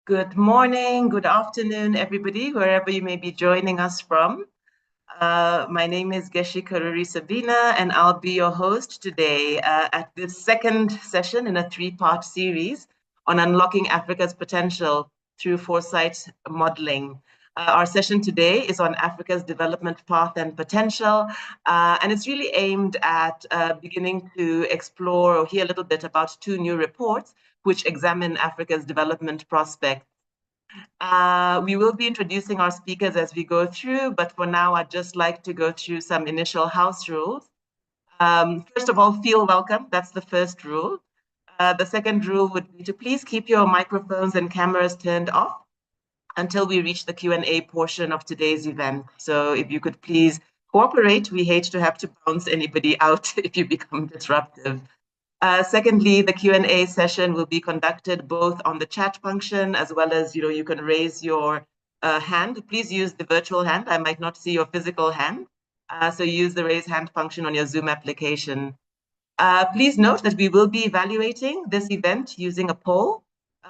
Good morning, good afternoon, everybody, wherever you may be joining us from. My name is Geci Karuri-Sebina, and I'll be your host today at this second session in a three-part series on unlocking Africa's potential through Foresight Modelling. Our session today is on Africa's development path and potential, and it's really aimed at beginning to explore or hear a little bit about two new reports which examine Africa's development prospects. We will be introducing our speakers as we go through, but for now, I'd just like to go through some initial house rules. First of all, feel welcome. That's the first rule. The second rule would be to please keep your microphones and cameras turned off until we reach the Q&A portion of today's event. So if you could please cooperate, we hate to have to bounce anybody out if you become disruptive. Secondly, the Q&A session will be conducted both on the chat function as well as, you can raise your hand. Please use the virtual hand. I might not see your physical hand. So use the raise hand function on your Zoom application. Please note that we will be evaluating this event using a poll.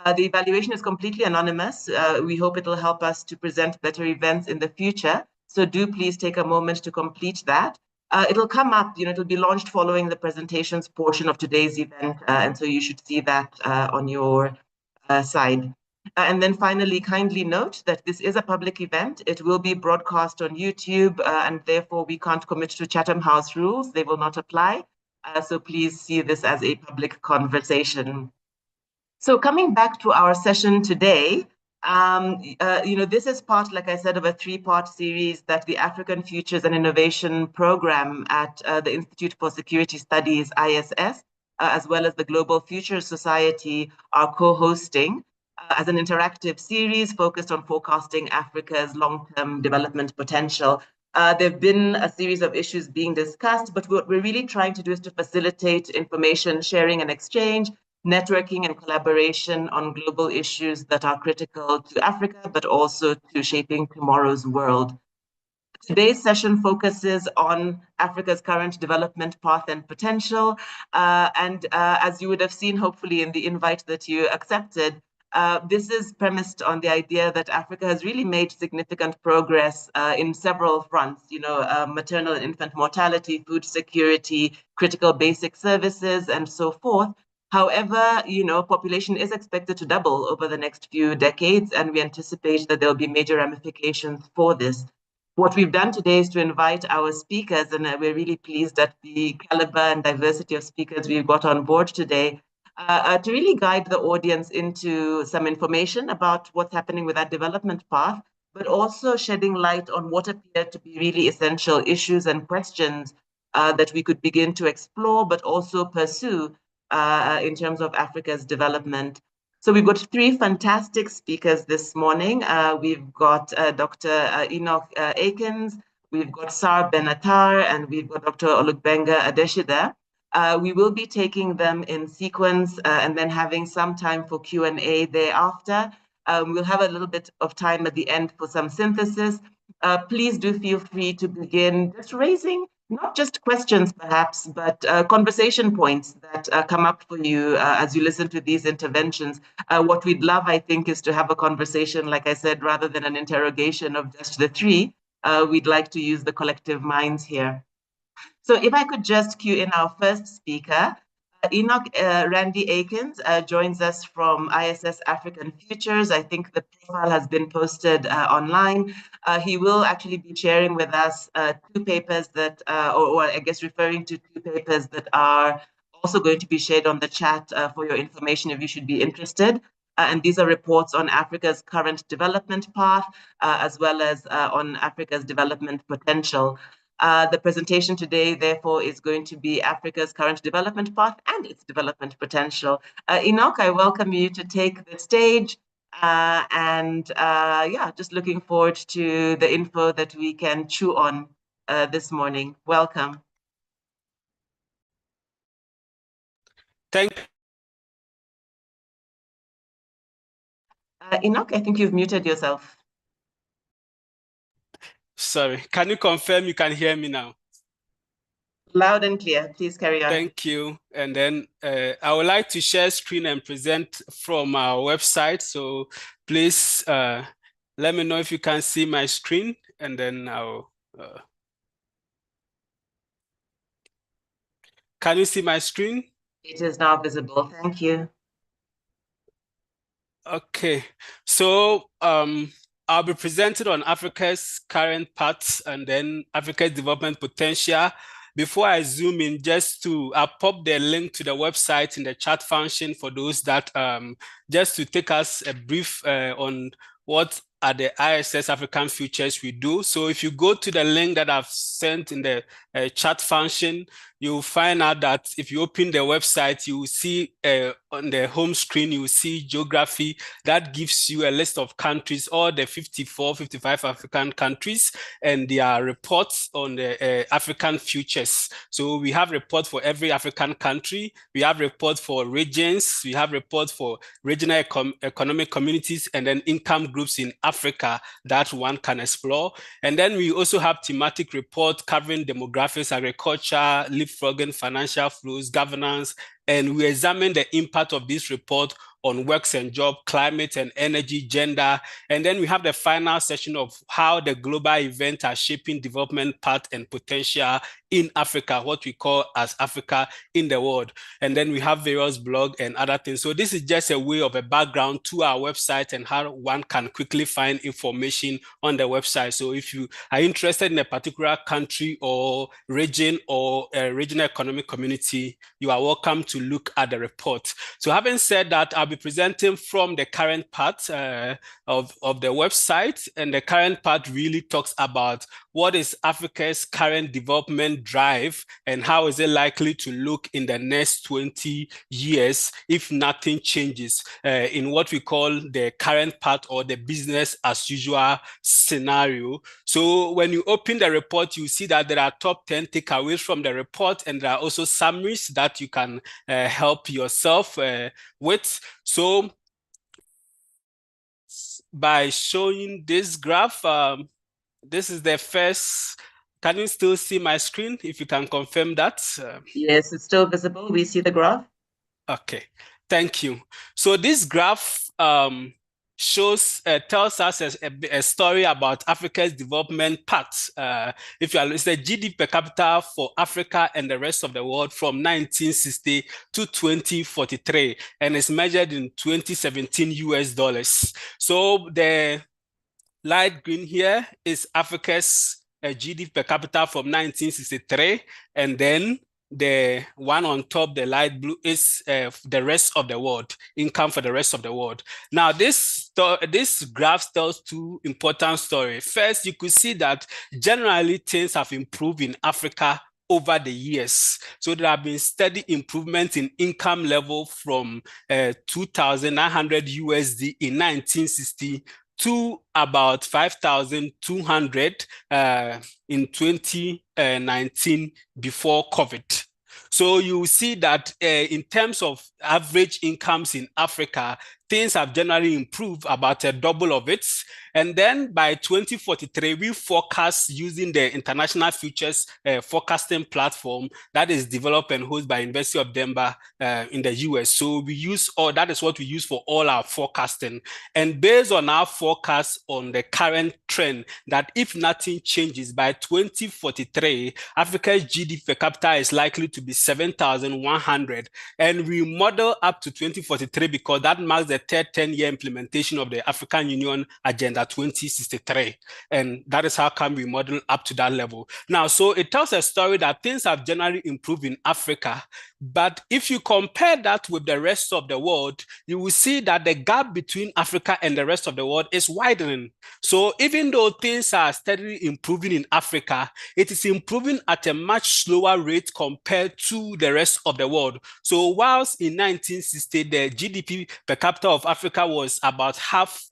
The evaluation is completely anonymous. We hope it will help us to present better events in the future. So do please take a moment to complete that. It'll come up, it'll be launched following the presentations portion of today's event. And so you should see that on your side. And then finally, kindly note that this is a public event. It will be broadcast on YouTube, and therefore we can't commit to Chatham House rules. They will not apply. So please see this as a public conversation. So coming back to our session today, this is part, like I said, of a three-part series that the African Futures and Innovation Program at the Institute for Security Studies, ISS, as well as the Global Futures Society are co-hosting as an interactive series focused on forecasting Africa's long-term development potential. There have been a series of issues being discussed, but what we're really trying to do is to facilitate information sharing and exchange, networking and collaboration on global issues that are critical to Africa, but also to shaping tomorrow's world. Today's session focuses on Africa's current development path and potential. As you would have seen, hopefully, in the invite that you accepted, this is premised on the idea that Africa has really made significant progress in several fronts, maternal and infant mortality, food security, critical basic services, and so forth. However, population is expected to double over the next few decades, and we anticipate that there will be major ramifications for this. What we've done today is to invite our speakers, and we're really pleased at the caliber and diversity of speakers we've got on board today, to really guide the audience into some information about what's happening with that development path, but also shedding light on what appear to be really essential issues and questions that we could begin to explore, but also pursue in terms of Africa's development. So we've got three fantastic speakers this morning. We've got Dr. Enoch Akins, we've got Sar Benatar, and we've got Dr. Olugbenga Adeshida. We will be taking them in sequence and then having some time for Q&A thereafter. We'll have a little bit of time at the end for some synthesis. Please do feel free to begin just raising not just questions perhaps, but conversation points that come up for you as you listen to these interventions. What we'd love, I think, is to have a conversation, like I said, rather than an interrogation of just the three. We'd like to use the collective minds here. So if I could just cue in our first speaker, Enoch Randy Akins joins us from ISS African Futures. I think the profile has been posted online. He will actually be sharing with us two papers that, or I guess referring to two papers that are also going to be shared on the chat for your information if you should be interested. And these are reports on Africa's current development path, as well as on Africa's development potential. The presentation today, therefore, is going to be Africa's current development path and its development potential. Enoch, I welcome you to take the stage. Just looking forward to the info that we can chew on this morning. Welcome. Thank you. Enoch, I think you've muted yourself. Sorry, can you confirm you can hear me now? Loud and clear. Please carry on. Thank you. And then I would like to share screen and present from our website. So please let me know if you can see my screen, and then I'll... Can you see my screen? It is now visible. Thank you. Okay. So I'll be presenting on Africa's current paths and then Africa's development potential. Before I zoom in, I'll pop the link to the website in the chat function for those that, just to take us a brief on what are the ISS African Futures we do. So if you go to the link that I've sent in the chat function, you'll find out that if you open the website, you will see on the home screen, you will see geography. That gives you a list of countries, all the 54, 55 African countries, and their reports on the African futures. So we have reports for every African country. We have reports for regions. We have reports for regional economic communities, and then income groups in Africa that one can explore. And then we also have thematic reports covering demographics, agriculture, leapfrogging, financial flows, governance, and we examine the impact of this report on works and job, climate and energy, gender. And then we have the final session of how the global events are shaping development path and potential in Africa, what we call as Africa in the world. And then we have various blogs and other things. So this is just a way of a background to our website and how one can quickly find information on the website. So if you are interested in a particular country or region or a regional economic community, you are welcome to look at the report. So having said that, I'll be presenting from the current part of the website, and the current part really talks about what is Africa's current development drive and how is it likely to look in the next 20 years if nothing changes in what we call the current part or the business as usual scenario. So when you open the report, you see that there are top 10 takeaways from the report, and there are also summaries that you can help yourself with. So by showing this graph, this is the first. Can you still see my screen? If you can confirm that. Yes, it's still visible. We see the graph. Okay, thank you. So this graph tells us a story about Africa's development path. It's the GDP per capita for Africa and the rest of the world from 1960 to 2043, and it's measured in 2017 US dollars. So the light green here is Africa's GDP per capita from 1963, and then the one on top, the light blue, is the rest of the world, income for the rest of the world. Now, this graph tells two important stories. First, you could see that generally things have improved in Africa over the years. So there have been steady improvements in income level from 2,900 USD in 1960 to about 5,200 in 2019 before COVID. So you see that in terms of average incomes in Africa, things have generally improved about a double of it. And then by 2043, we forecast using the International Futures Forecasting Platform that is developed and hosted by University of Denver in the US. So that is what we use for all our forecasting. And based on our forecast on the current trend, that if nothing changes by 2043, Africa's GDP per capita is likely to be 7,100. And we model up to 2043 because that marks the third 10-year implementation of the African Union Agenda 2063. And that is how come we model up to that level. Now, so it tells a story that things have generally improved in Africa. But if you compare that with the rest of the world, you will see that the gap between Africa and the rest of the world is widening. So even though things are steadily improving in Africa, it is improving at a much slower rate compared to the rest of the world. So whilst in 1960, the GDP per capita of Africa was about half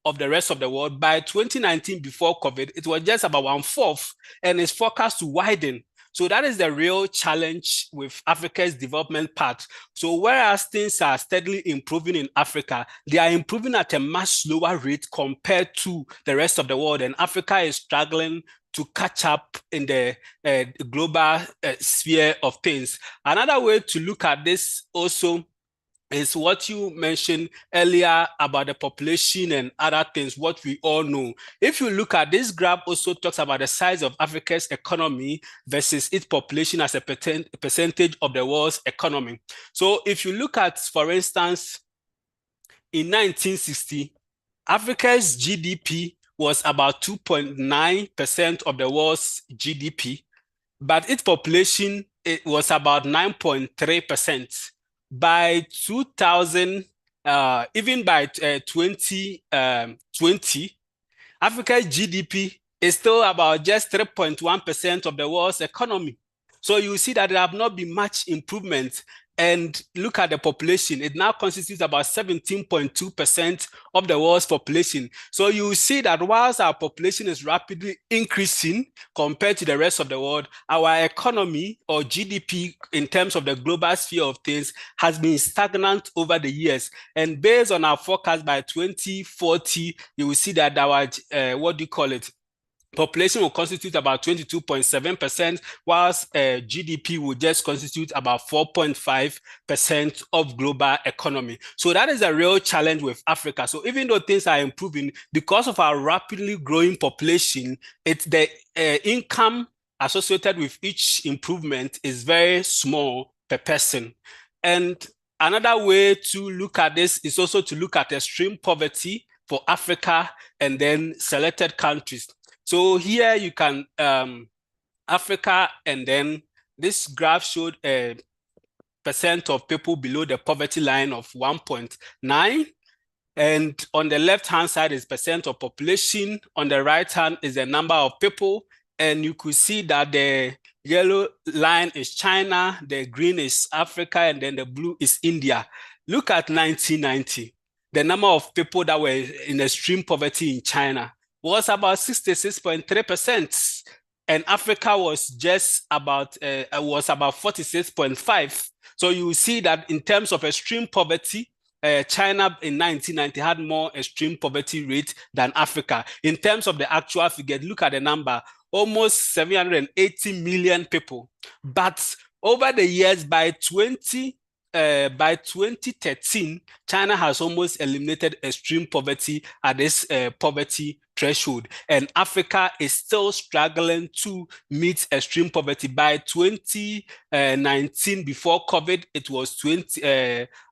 of the rest of the world, by 2019, before COVID, it was just about 1/4, and it's forecast to widen. So that is the real challenge with Africa's development path. So whereas things are steadily improving in Africa, they are improving at a much slower rate compared to the rest of the world. And Africa is struggling to catch up in the global sphere of things. Another way to look at this also is what you mentioned earlier about the population and other things, what we all know. If you look at this graph, also talks about the size of Africa's economy versus its population as a percentage of the world's economy. So if you look at, for instance, in 1960, Africa's GDP was about 2.9% of the world's GDP, but its population was about 9.3%. By 2000, even by 2020, Africa's GDP is still about just 3.1% of the world's economy. So you see that there have not been much improvement. And look at the population. It now constitutes about 17.2% of the world's population. So you see that whilst our population is rapidly increasing compared to the rest of the world, our economy or GDP in terms of the global sphere of things has been stagnant over the years. And based on our forecast by 2040, you will see that our, population will constitute about 22.7%, whilst GDP will just constitute about 4.5% of global economy. So that is a real challenge with Africa. So even though things are improving, because of our rapidly growing population, it's the income associated with each improvement is very small per person. And another way to look at this is also to look at extreme poverty for Africa and then selected countries. So here you can, Africa, and then this graph showed a percent of people below the poverty line of 1.9. And on the left-hand side is percent of population. On the right hand is the number of people. And you could see that the yellow line is China, the green is Africa, and then the blue is India. Look at 1990. The number of people that were in extreme poverty in China was about 66.3%, and Africa was just about 46.5%. So you see that in terms of extreme poverty, China in 1990 had more extreme poverty rate than Africa. In terms of the actual figure, look at the number, almost 780 million people. But over the years, by 2013, China has almost eliminated extreme poverty at this poverty threshold, and Africa is still struggling to meet extreme poverty. By 2019, before COVID, it was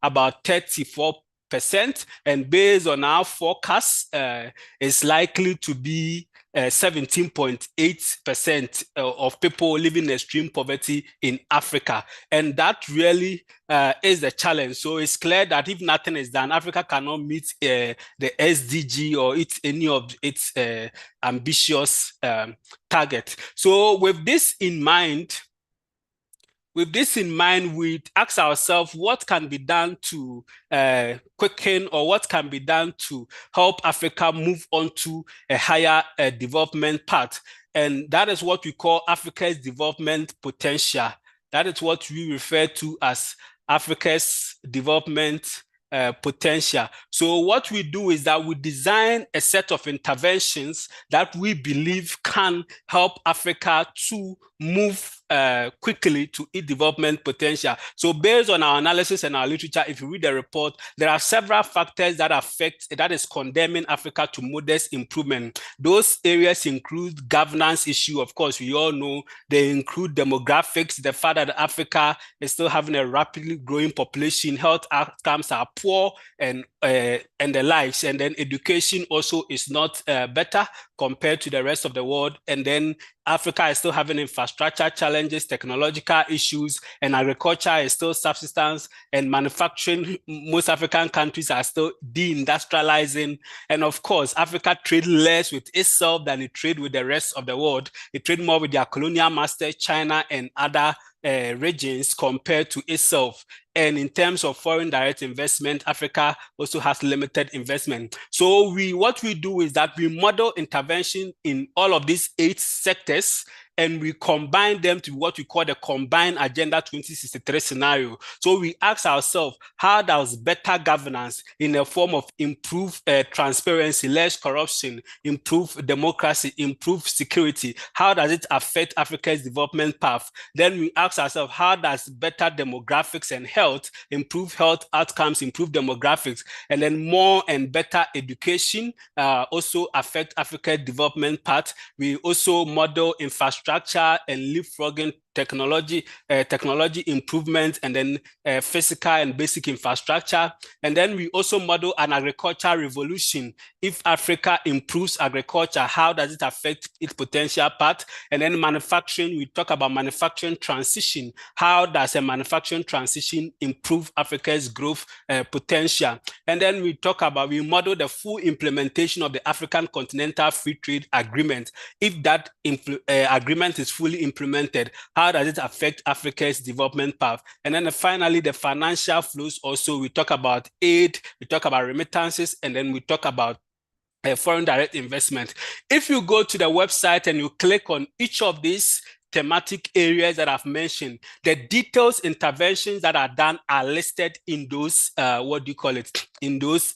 about 34%, and based on our forecast, it's likely to be 17.8% of people living in extreme poverty in Africa. And that really is the challenge. So it's clear that if nothing is done, Africa cannot meet the SDG or any of its ambitious target. So with this in mind, we ask ourselves what can be done to quicken, or what can be done to help Africa move on to a higher development path. And that is what we call Africa's development potential. That is what we refer to as Africa's development potential. So what we do is that we design a set of interventions that we believe can help Africa to move quickly to its development potential. So based on our analysis and our literature, if you read the report, there are several factors that is condemning Africa to modest improvement. Those areas include governance issue. Of course, we all know they include demographics, the fact that Africa is still having a rapidly growing population, health outcomes are poor, and the likes. And then education also is not better compared to the rest of the world. And then Africa is still having infrastructure challenges, technological issues, and agriculture is still subsistence, and manufacturing. Most African countries are still deindustrializing. And of course, Africa trades less with itself than it trades with the rest of the world. It trades more with their colonial masters, China and other regions compared to itself. And in terms of foreign direct investment, Africa also has limited investment. So what we do is that we model intervention in all of these 8 sectors, and we combine them to what we call the combined Agenda 2063 scenario. So we ask ourselves, how does better governance in the form of improved transparency, less corruption, improved democracy, improved security, how does it affect Africa's development path? Then we ask ourselves, how does better demographics and health, improve health outcomes, improve demographics, and then more and better education also affect Africa's development path? We also model infrastructure and leapfrogging technology improvement, and then physical and basic infrastructure. And then we also model an agricultural revolution. If Africa improves agriculture, how does it affect its potential path? And then manufacturing, we talk about manufacturing transition. How does a manufacturing transition improve Africa's growth potential? And then we model the full implementation of the African Continental Free Trade Agreement. If that agreement is fully implemented, how does it affect Africa's development path? And then finally, the financial flows also. We talk about aid, we talk about remittances, and then we talk about foreign direct investment. If you go to the website and you click on each of these thematic areas that I've mentioned, the details interventions that are done are listed in those, in those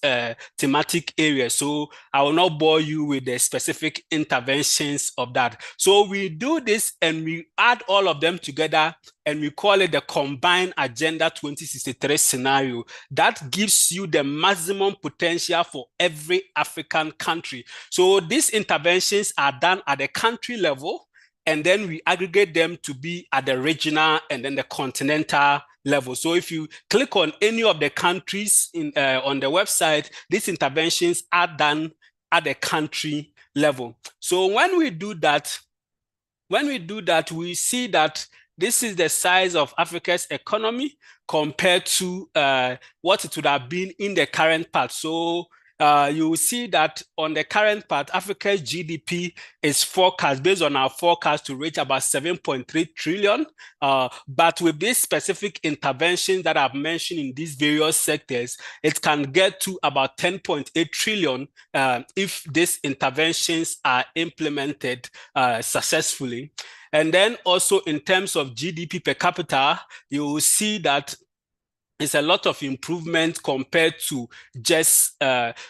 thematic areas. So I will not bore you with the specific interventions of that. So we do this and we add all of them together and we call it the combined Agenda 2063 scenario. That gives you the maximum potential for every African country. So these interventions are done at the country level, and then we aggregate them to be at the regional and then the continental level. So if you click on any of the countries on the website, these interventions are done at the country level. So when we do that, we see that this is the size of Africa's economy compared to what it would have been in the current part. So you will see that on the current part, Africa's GDP is forecast, based on our forecast, to reach about 7.3 trillion. But with these specific interventions that I've mentioned in these various sectors, it can get to about 10.8 trillion if these interventions are implemented successfully. And then also in terms of GDP per capita, you will see that it's a lot of improvement compared to just,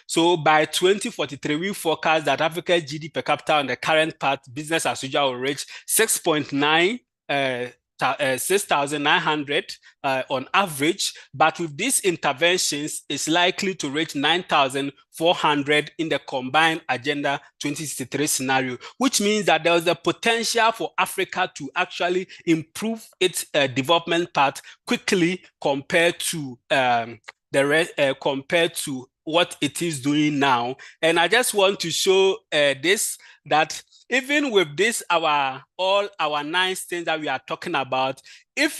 so by 2043, we forecast that Africa's GDP per capita on the current part, business as usual, will reach 6,900 on average, but with these interventions, it's likely to reach 9,400 in the combined Agenda 2063 scenario, which means that there is a potential for Africa to actually improve its development path quickly compared to what it is doing now. And I just want to show this, that even with this, all our 9 things that we are talking about, if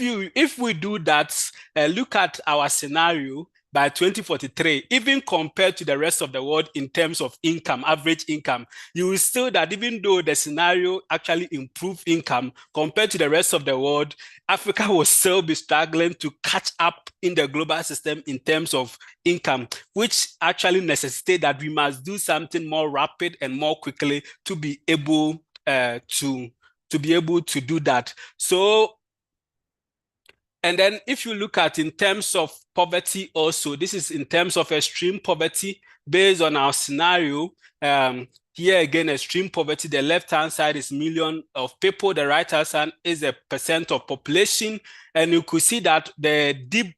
we do that, look at our scenario by 2043, even compared to the rest of the world in terms of income, average income, you will see that even though the scenario actually improved income compared to the rest of the world, Africa will still be struggling to catch up in the global system in terms of income, which actually necessitates that we must do something more rapid and more quickly to be able to do that. So, and then if you look at in terms of poverty also, this is in terms of extreme poverty based on our scenario. Here again, extreme poverty, the left-hand side is million of people, the right-hand side is a percent of population. And you could see that the deep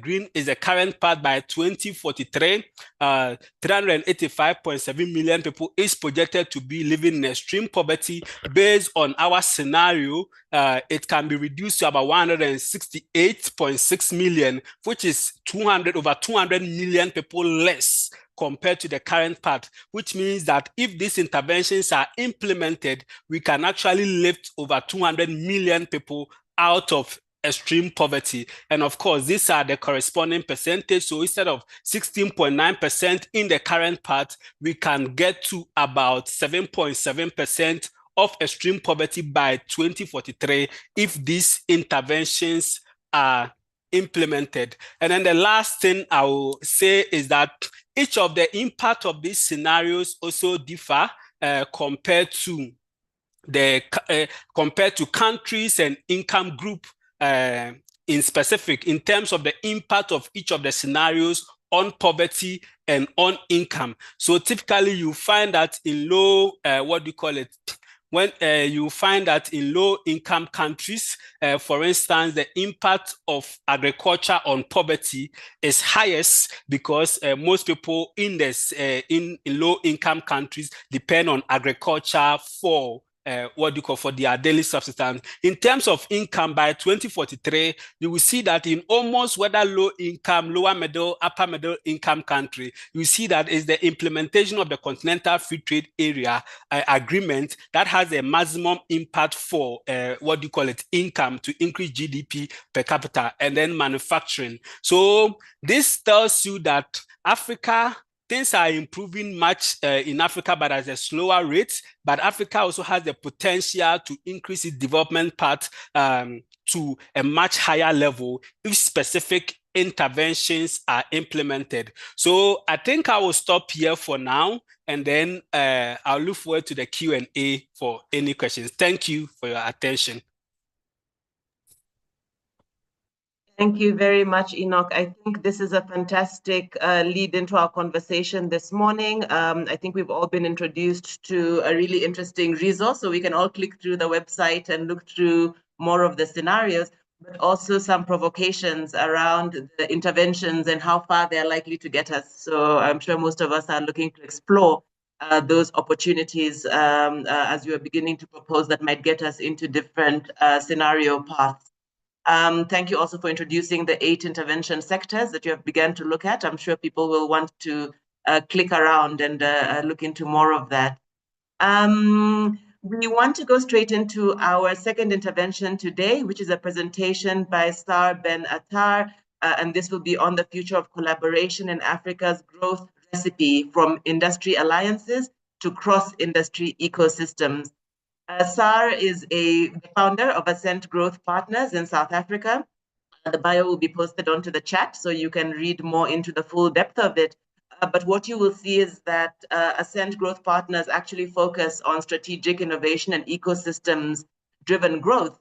green is the current part. By 2043, 385.7 million people is projected to be living in extreme poverty. Based on our scenario, it can be reduced to about 168.6 million, which is over 200 million people less compared to the current part, which means that if these interventions are implemented, we can actually lift over 200 million people out of extreme poverty. And of course, these are the corresponding percentage. So instead of 16.9% in the current part, we can get to about 7.7% of extreme poverty by 2043 if these interventions are implemented. And then the last thing I will say is that each of the impact of these scenarios also differ compared to compared to countries and income group in specific, in terms of the impact of each of the scenarios on poverty and on income. So typically you find that in low, when you find that in low-income countries, for instance, the impact of agriculture on poverty is highest because most people in in low-income countries depend on agriculture for for their daily subsistence. In terms of income, by 2043, you will see that in almost whether low income, lower middle, upper middle income country, you see that is the implementation of the Continental Free Trade Area agreement that has a maximum impact for income to increase GDP per capita, and then manufacturing. So this tells you that Africa, things are improving much in Africa, but at a slower rate. But Africa also has the potential to increase its development path to a much higher level if specific interventions are implemented. So I think I will stop here for now, and then I'll look forward to the Q&A for any questions. Thank you for your attention. Thank you very much, Enoch. I think this is a fantastic lead into our conversation this morning. I think we've all been introduced to a really interesting resource, so we can all click through the website and look through more of the scenarios, but also some provocations around the interventions and how far they're likely to get us. So I'm sure most of us are looking to explore those opportunities as you are beginning to propose that might get us into different scenario paths. Thank you also for introducing the 8 intervention sectors that you have begun to look at. I'm sure people will want to click around and look into more of that. We want to go straight into our second intervention today, which is a presentation by Sar Ben Attar, and this will be on the future of collaboration in Africa's growth recipe, from industry alliances to cross-industry ecosystems. Sar is the founder of Ascent Growth Partners in South Africa. The bio will be posted onto the chat, so you can read more into the full depth of it. But what you will see is that Ascent Growth Partners actually focus on strategic innovation and ecosystems-driven growth,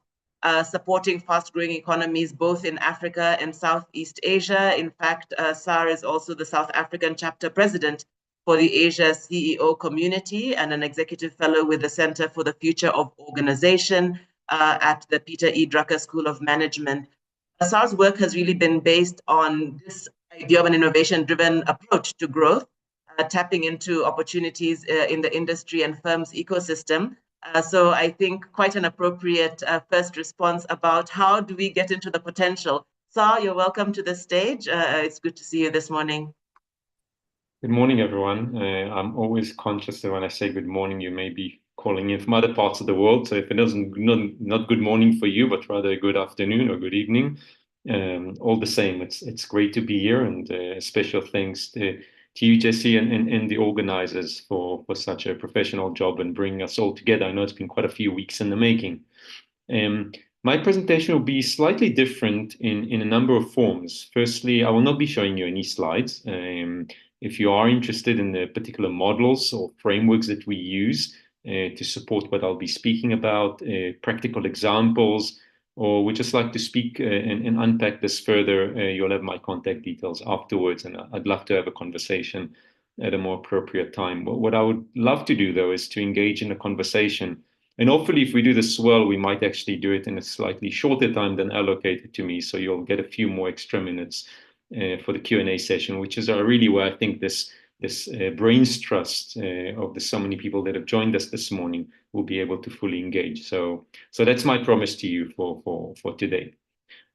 supporting fast-growing economies both in Africa and Southeast Asia. In fact, Sar is also the South African chapter president for the Asia CEO community and an executive fellow with the Center for the Future of Organization at the Peter E. Drucker School of Management. Sar's work has really been based on this idea of an innovation-driven approach to growth, tapping into opportunities in the industry and firms' ecosystem. So I think quite an appropriate first response about how do we get into the potential. Sar, you're welcome to the stage. It's good to see you this morning. Good morning, everyone. I'm always conscious that when I say good morning, you may be calling in from other parts of the world. So if it doesn't, not good morning for you, but rather a good afternoon or good evening, all the same, it's great to be here, and special thanks to you, Geci, and the organizers for such a professional job and bringing us all together. I know it's been quite a few weeks in the making. My presentation will be slightly different in a number of forms. Firstly, I will not be showing you any slides. If you are interested in the particular models or frameworks that we use to support what I'll be speaking about, practical examples, or would just like to speak and unpack this further, you'll have my contact details afterwards, and I'd love to have a conversation at a more appropriate time. What I would love to do, though, is to engage in a conversation. And hopefully, if we do this well, we might actually do it in a slightly shorter time than allocated to me, so you'll get a few more extra minutes for the Q&A session, which is really where I think this brain's trust of the so many people that have joined us this morning will be able to fully engage. So that's my promise to you for today.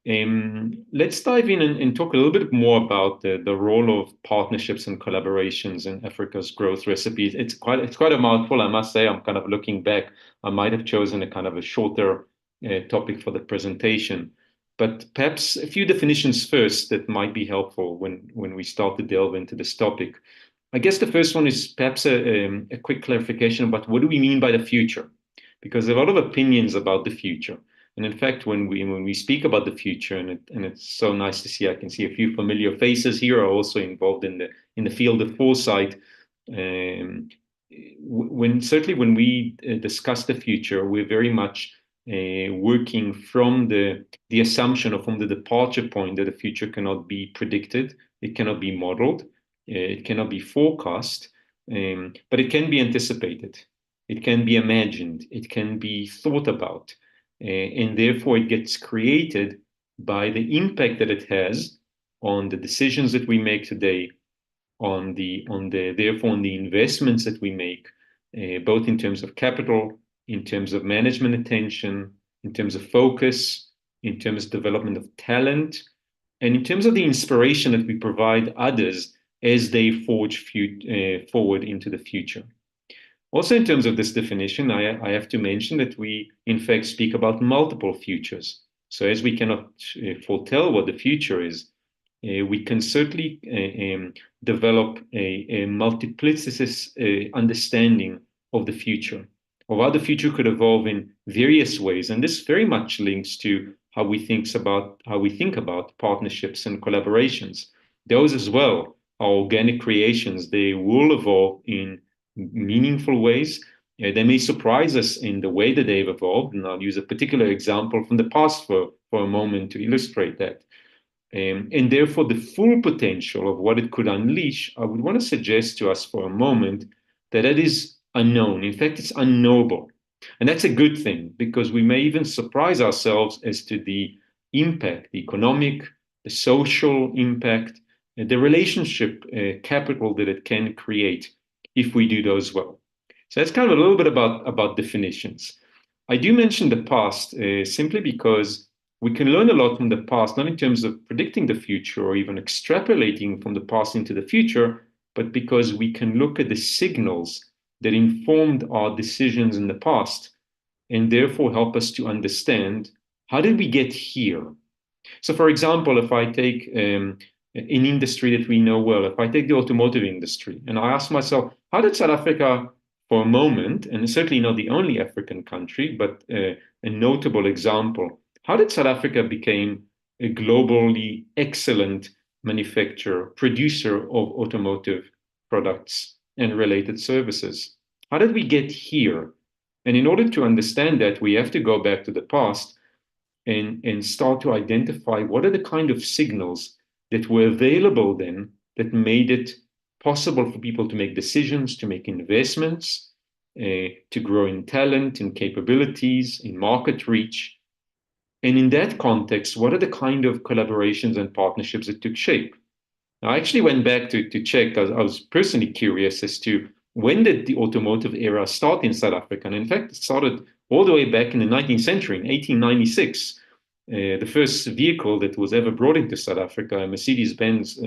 Let's dive in and talk a little bit more about the role of partnerships and collaborations in Africa's growth recipes. It's quite a mouthful, I must say. I'm kind of looking back. I might have chosen a kind of a shorter topic for the presentation. But perhaps a few definitions first that might be helpful when we start to delve into this topic. I guess the first one is perhaps a quick clarification about what do we mean by the future? Because there are a lot of opinions about the future. And in fact, when we speak about the future, and it's so nice to see, I can see a few familiar faces here are also involved in the field of foresight. certainly when we discuss the future, we're very much working from the assumption or from the departure point that the future cannot be predicted, it cannot be modeled, it cannot be forecast, but it can be anticipated, it can be imagined, it can be thought about, and therefore it gets created by the impact that it has on the decisions that we make today, therefore on the investments that we make, both in terms of capital, in terms of management attention, in terms of focus, in terms of development of talent, and in terms of the inspiration that we provide others as they forge forward into the future. Also, in terms of this definition, I have to mention that we, in fact, speak about multiple futures. So as we cannot foretell what the future is, we can certainly develop a multiplicitous understanding of the future, of how the future could evolve in various ways. And this very much links to how we think about partnerships and collaborations. Those as well are organic creations. They will evolve in meaningful ways. They may surprise us in the way that they've evolved. And I'll use a particular example from the past for a moment to illustrate that. And therefore, the full potential of what it could unleash, I would want to suggest to us for a moment that it is unknown. In fact, it's unknowable. And that's a good thing, because we may even surprise ourselves as to the impact, the economic, the social impact, the relationship capital that it can create if we do those well. So that's kind of a little bit about definitions. I do mention the past simply because we can learn a lot from the past, not in terms of predicting the future or even extrapolating from the past into the future, but because we can look at the signals that informed our decisions in the past and therefore help us to understand, how did we get here? So, for example, if I take an industry that we know well, if I take the automotive industry, and I ask myself, how did South Africa, for a moment, and certainly not the only African country, but a notable example, how did South Africa become a globally excellent manufacturer, producer of automotive products and related services? How did we get here? And in order to understand that, we have to go back to the past and start to identify what are the kind of signals that were available then that made it possible for people to make decisions, to make investments, to grow in talent, in capabilities, in market reach. And in that context, what are the kind of collaborations and partnerships that took shape? Now, I actually went back to check, because I was personally curious as to when did the automotive era start in South Africa? And in fact, it started all the way back in the 19th century, in 1896. The first vehicle that was ever brought into South Africa, a Mercedes-Benz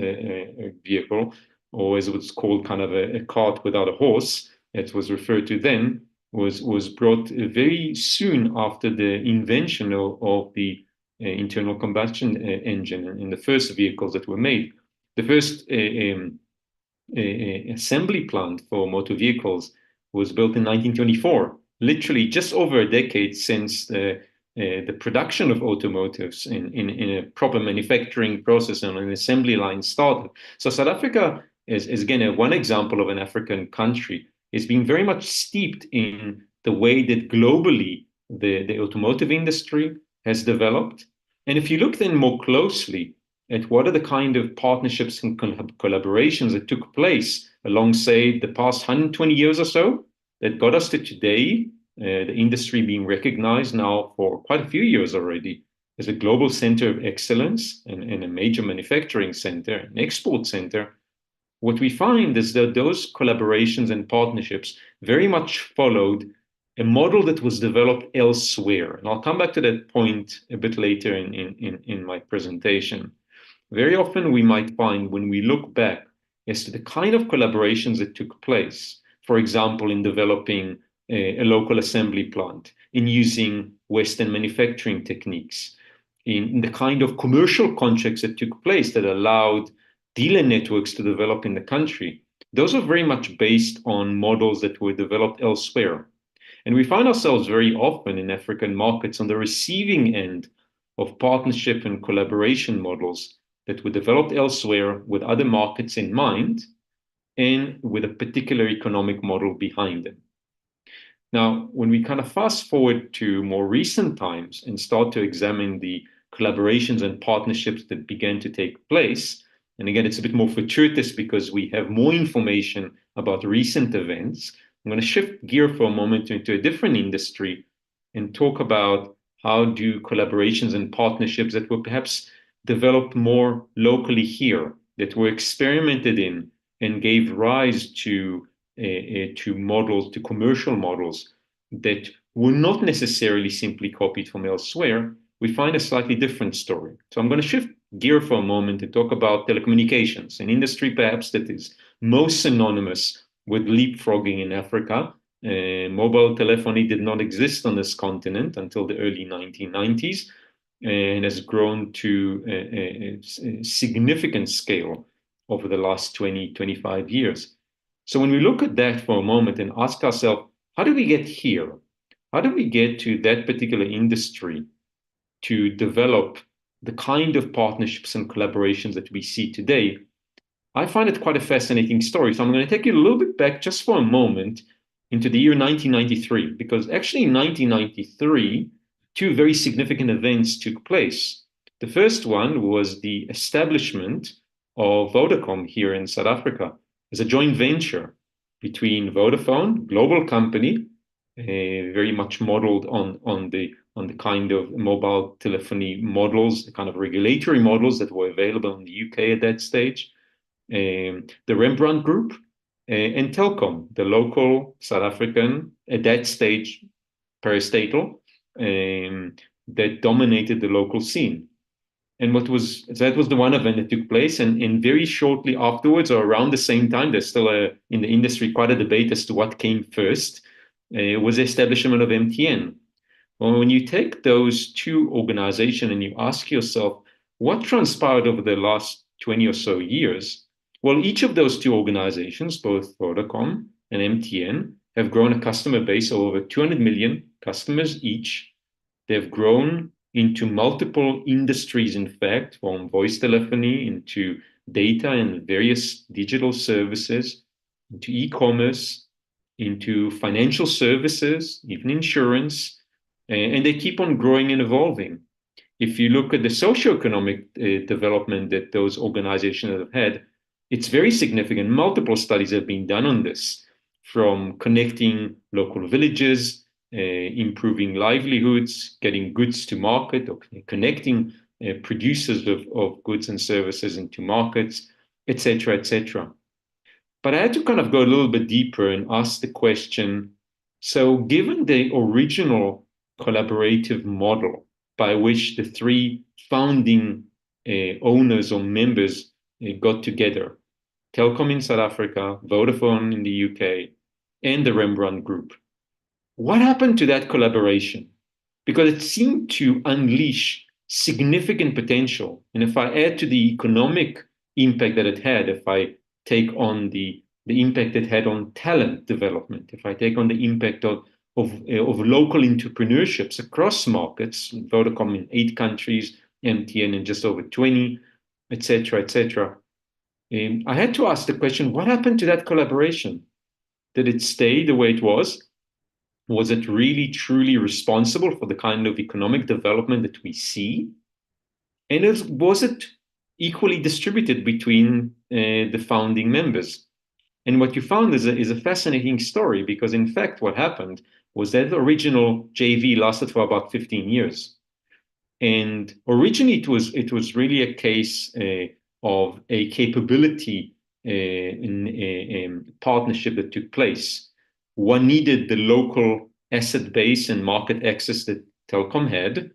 vehicle, or as it was called, kind of a cart without a horse, it was referred to then, was brought very soon after the invention of the internal combustion engine in the first vehicles that were made. The first assembly plant for motor vehicles was built in 1924, literally just over a decade since the production of automotives in a proper manufacturing process and an assembly line started. So South Africa is again one example of an African country. It's been very much steeped in the way that globally the automotive industry has developed. And if you look then more closely at what are the kind of partnerships and collaborations that took place alongside the past 120 years or so that got us to today, the industry being recognized now for quite a few years already as a global center of excellence and a major manufacturing center, an export center, what we find is that those collaborations and partnerships very much followed a model that was developed elsewhere. And I'll come back to that point a bit later in my presentation. Very often we might find when we look back as to the kind of collaborations that took place, for example, in developing a local assembly plant, in using Western manufacturing techniques, in the kind of commercial contracts that took place that allowed dealer networks to develop in the country, those are very much based on models that were developed elsewhere. And we find ourselves very often in African markets on the receiving end of partnership and collaboration models that were developed elsewhere with other markets in mind. and with a particular economic model behind them. Now, when we kind of fast forward to more recent times and start to examine the collaborations and partnerships that began to take place, and again, it's a bit more fortuitous because we have more information about recent events. I'm going to shift gear for a moment into a different industry and talk about how do collaborations and partnerships that were perhaps developed more locally here, that were experimented in and gave rise to models, to commercial models that were not necessarily simply copied from elsewhere, we find a slightly different story. So I'm going to shift gear for a moment to talk about telecommunications, an industry perhaps that is most synonymous with leapfrogging in Africa. Mobile telephony did not exist on this continent until the early 1990s and has grown to a significant scale over the last 20, 25 years. So when we look at that for a moment and ask ourselves, how do we get here? How do we get to that particular industry to develop the kind of partnerships and collaborations that we see today? I find it quite a fascinating story. So I'm going to take you a little bit back just for a moment into the year 1993, because actually in 1993, two very significant events took place. The first one was the establishment of Vodacom here in South Africa as a joint venture between Vodafone, global company, very much modeled on the kind of mobile telephony models, the kind of regulatory models that were available in the UK at that stage, the Rembrandt Group, and Telkom, the local South African, at that stage, parastatal, that dominated the local scene. And that was the one event that took place. And very shortly afterwards, or around the same time, there's still in the industry quite a debate as to what came first, was the establishment of MTN. Well, when you take those two organizations and you ask yourself, what transpired over the last 20 or so years? Well, each of those two organizations, both Vodacom and MTN, have grown a customer base of over 200 million customers each. They've grown into multiple industries, in fact, from voice telephony into data and various digital services, into e-commerce, into financial services, even insurance, and they keep on growing and evolving. If you look at the socioeconomic development that those organizations have had, it's very significant. Multiple studies have been done on this, from connecting local villages, improving livelihoods, getting goods to market, or connecting producers of goods and services into markets, etc., etc. But I had to kind of go a little bit deeper and ask the question, so given the original collaborative model by which the three founding owners or members got together, Telkom in South Africa, Vodafone in the UK, and the Rembrandt Group, what happened to that collaboration? Because it seemed to unleash significant potential. And if I add to the economic impact that it had, if I take on the impact it had on talent development, if I take on the impact of local entrepreneurships across markets, Vodacom in 8 countries, MTN in just over 20, etc., etc. I had to ask the question, what happened to that collaboration? Did it stay the way it was? Was it really truly responsible for the kind of economic development that we see? And was it equally distributed between the founding members? And what you found is a fascinating story, because in fact what happened was that the original JV lasted for about 15 years. And originally it was really a case of a capability in partnership that took place. One needed the local asset base and market access that Telkom had.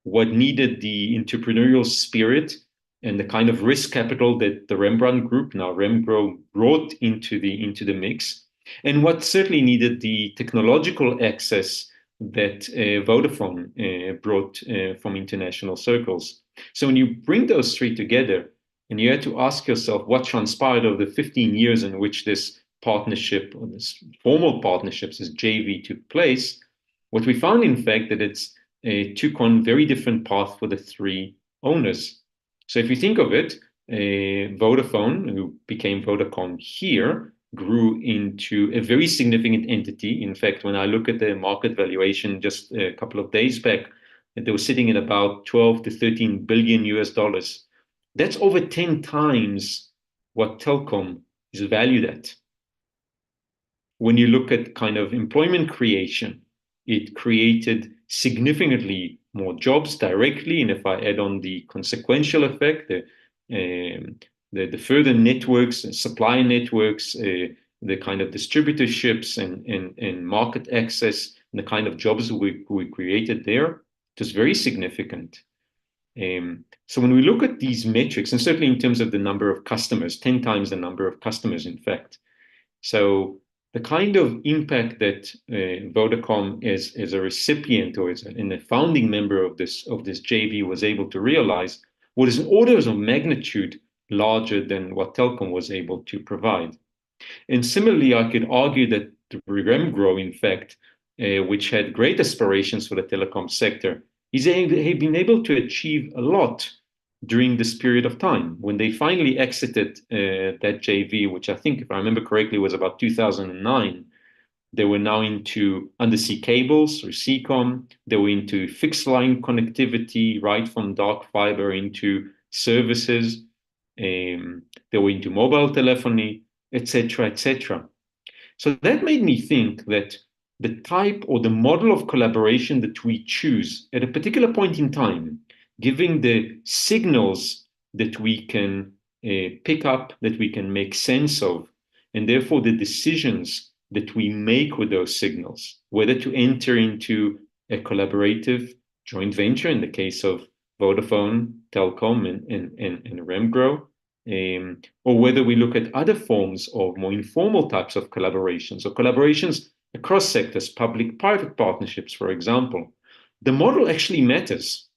One needed the entrepreneurial spirit and the kind of risk capital that the Rembrandt Group, now Remgro, brought into the mix. And what certainly needed the technological access that Vodafone brought from international circles. So when you bring those three together, and you had to ask yourself what transpired over the 15 years in which this partnership, or this formal partnerships, this JV took place, what we found, in fact, that it's took on very different paths for the three owners. So if you think of it, Vodafone, who became Vodacom here, grew into a very significant entity. In fact, when I look at the market valuation just a couple of days back, they were sitting at about 12 to 13 billion US dollars. That's over 10 times what telecom is valued at. When you look at kind of employment creation, it created significantly more jobs directly. And if I add on the consequential effect, the further networks and supply networks, the kind of distributorships and market access, and the kind of jobs we created there, it was very significant. So when we look at these metrics, and certainly in terms of the number of customers, 10 times the number of customers, in fact. So the kind of impact that Vodacom as a recipient or as a founding member of this JV was able to realize was orders of magnitude larger than what Telkom was able to provide. And similarly, I could argue that the Remgro, in fact, which had great aspirations for the telecom sector, have been able to achieve a lot during this period of time. When they finally exited that JV, which I think, if I remember correctly, was about 2009, they were now into undersea cables or CCOM. They were into fixed line connectivity, right from dark fiber into services. They were into mobile telephony, etc., etc. So that made me think that the type or the model of collaboration that we choose at a particular point in time, giving the signals that we can pick up, that we can make sense of, and therefore the decisions that we make with those signals, whether to enter into a collaborative joint venture in the case of Vodafone, Telkom, and Remgro, or whether we look at other forms of more informal types of collaborations or collaborations across sectors, public-private partnerships, for example. The model actually matters.